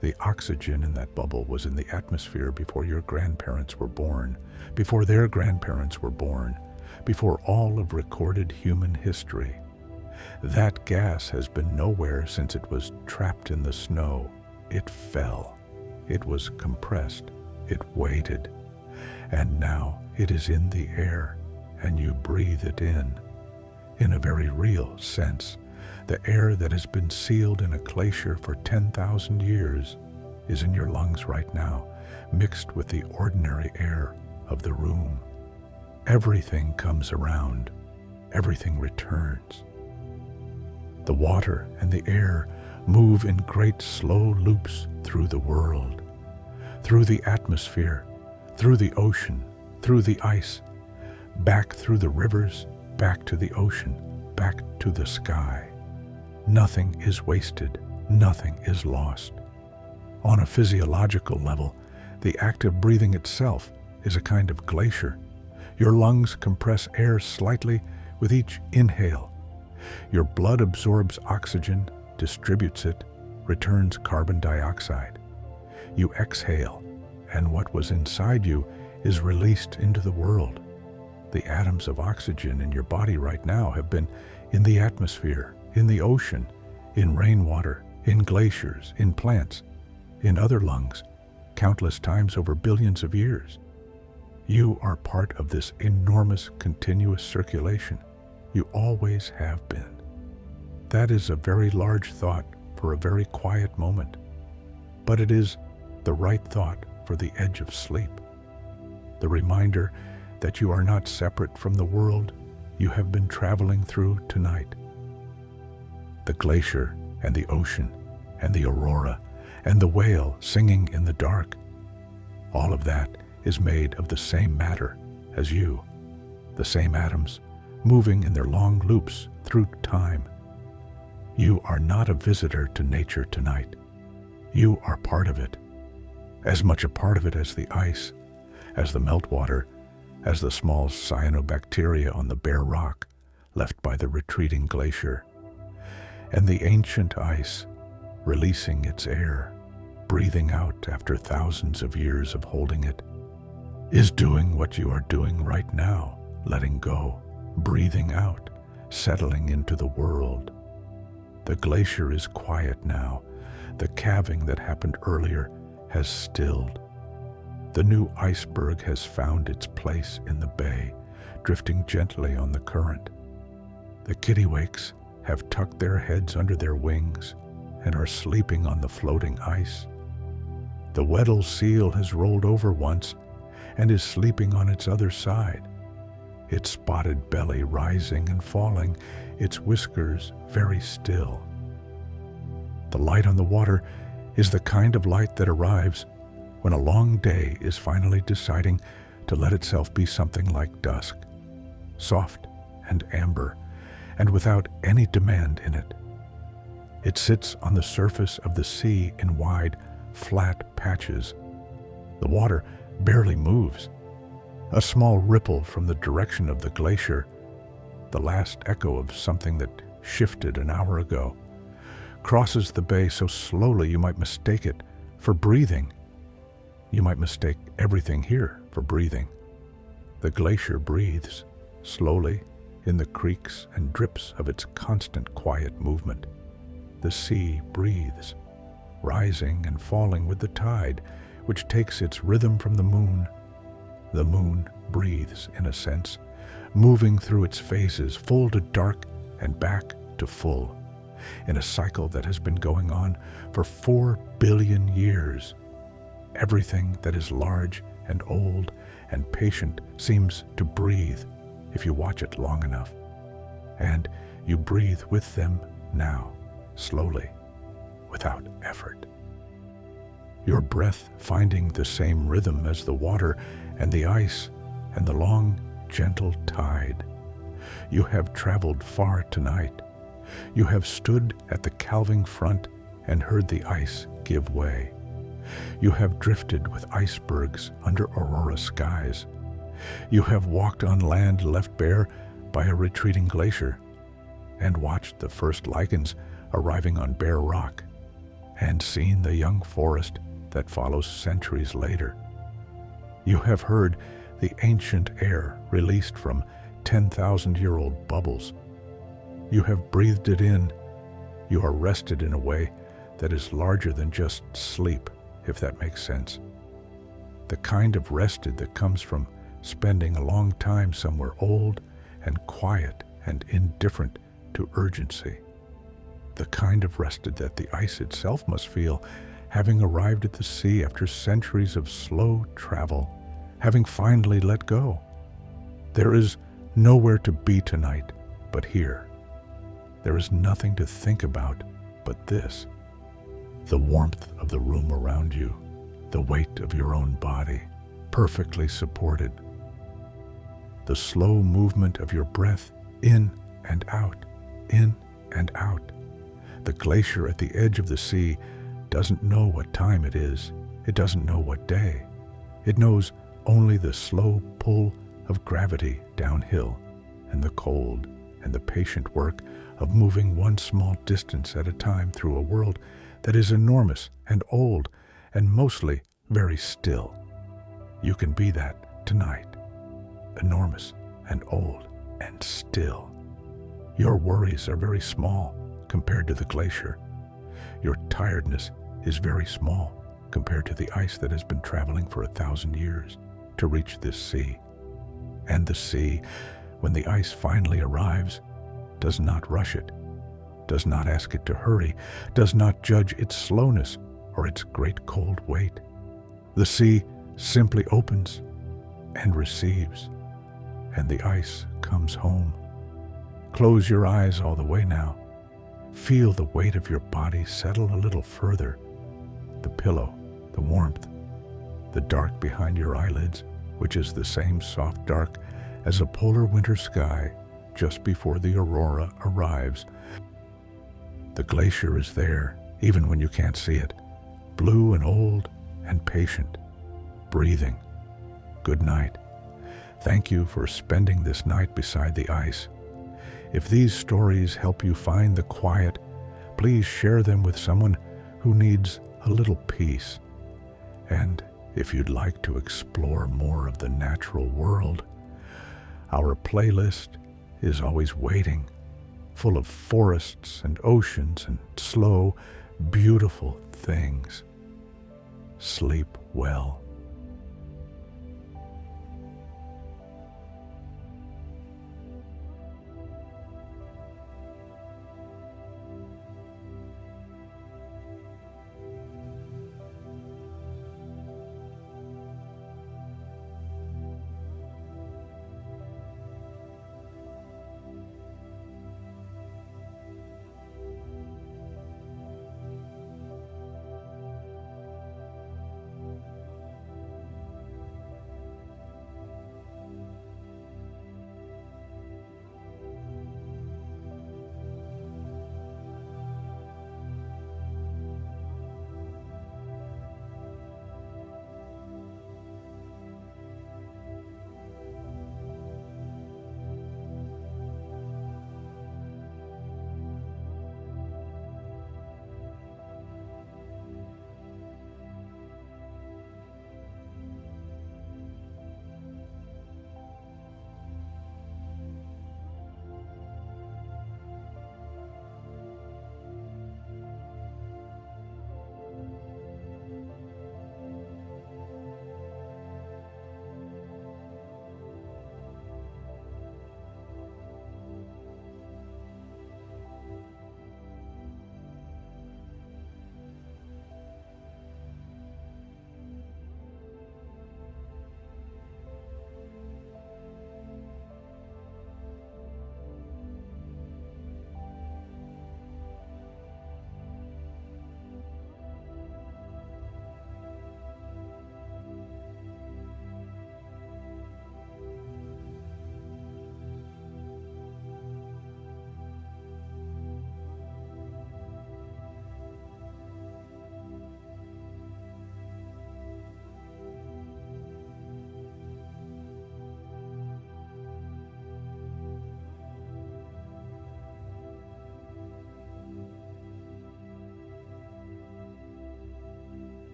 The oxygen in that bubble was in the atmosphere before your grandparents were born, before their grandparents were born, before all of recorded human history. That gas has been nowhere since it was trapped in the snow. It fell. It was compressed. It waited. And now it is in the air, and you breathe it in a very real sense. The air that has been sealed in a glacier for 10,000 years is in your lungs right now, mixed with the ordinary air of the room. Everything comes around, everything returns. The water and the air move in great slow loops through the world, through the atmosphere, through the ocean, through the ice, back through the rivers, back to the ocean, back to the sky. Nothing is wasted, nothing is lost. On a physiological level, the act of breathing itself is a kind of glacier. Your lungs compress air slightly with each inhale. Your blood absorbs oxygen, distributes it, returns carbon dioxide. You exhale, and what was inside you is released into the world. The atoms of oxygen in your body right now have been in the atmosphere, in the ocean, in rainwater, in glaciers, in plants, in other lungs, countless times over billions of years. You are part of this enormous continuous circulation. You always have been. That is a very large thought for a very quiet moment, but it is the right thought for the edge of sleep. The reminder that you are not separate from the world you have been traveling through tonight. The glacier and the ocean and the aurora and the whale singing in the dark, all of that is made of the same matter as you, the same atoms moving in their long loops through time. You are not a visitor to nature tonight. You are part of it, as much a part of it as the ice, as the meltwater, as the small cyanobacteria on the bare rock left by the retreating glacier, and the ancient ice releasing its air, breathing out after thousands of years of holding it, is doing what you are doing right now, letting go, breathing out, settling into the world. The glacier is quiet now. The calving that happened earlier has stilled. The new iceberg has found its place in the bay, drifting gently on the current. The kittiwakes have tucked their heads under their wings and are sleeping on the floating ice. The Weddell seal has rolled over once and is sleeping on its other side, its spotted belly rising and falling, its whiskers very still. The light on the water is the kind of light that arrives when a long day is finally deciding to let itself be something like dusk, soft and amber, and without any demand in it. It sits on the surface of the sea in wide, flat patches. The water barely moves. A small ripple from the direction of the glacier, the last echo of something that shifted an hour ago, crosses the bay so slowly you might mistake it for breathing. You might mistake everything here for breathing. The glacier breathes, slowly, in the creaks and drips of its constant quiet movement. The sea breathes, rising and falling with the tide, which takes its rhythm from the moon. The moon breathes, in a sense, moving through its phases, full to dark and back to full, in a cycle that has been going on for 4 billion years. Everything that is large and old and patient seems to breathe if you watch it long enough. And you breathe with them now, slowly, without effort. Your breath finding the same rhythm as the water and the ice and the long, gentle tide. You have traveled far tonight. You have stood at the calving front and heard the ice give way. You have drifted with icebergs under aurora skies. You have walked on land left bare by a retreating glacier and watched the first lichens arriving on bare rock and seen the young forest that follows centuries later. You have heard the ancient air released from 10,000-year-old bubbles. You have breathed it in. You are rested in a way that is larger than just sleep, if that makes sense. The kind of rested that comes from spending a long time somewhere old and quiet and indifferent to urgency. The kind of rested that the ice itself must feel having arrived at the sea after centuries of slow travel, having finally let go. There is nowhere to be tonight but here. There is nothing to think about but this. The warmth of the room around you, the weight of your own body, perfectly supported. The slow movement of your breath in and out, in and out. The glacier at the edge of the sea doesn't know what time it is. It doesn't know what day. It knows only the slow pull of gravity downhill and the cold and the patient work of moving one small distance at a time through a world that is enormous and old and mostly very still. You can be that tonight. Enormous and old and still. Your worries are very small compared to the glacier. Your tiredness is very small compared to the ice that has been traveling for 1,000 years to reach this sea. And the sea, when the ice finally arrives, does not rush it, does not ask it to hurry, does not judge its slowness or its great cold weight. The sea simply opens and receives, and the ice comes home. Close your eyes all the way now. Feel the weight of your body settle a little further. The pillow, the warmth, the dark behind your eyelids, which is the same soft dark as a polar winter sky just before the aurora arrives. The glacier is there, even when you can't see it, blue and old and patient, breathing. Good night. Thank you for spending this night beside the ice. If these stories help you find the quiet, please share them with someone who needs a little peace. And if you'd like to explore more of the natural world, our playlist is always waiting, full of forests and oceans and slow, beautiful things. Sleep well.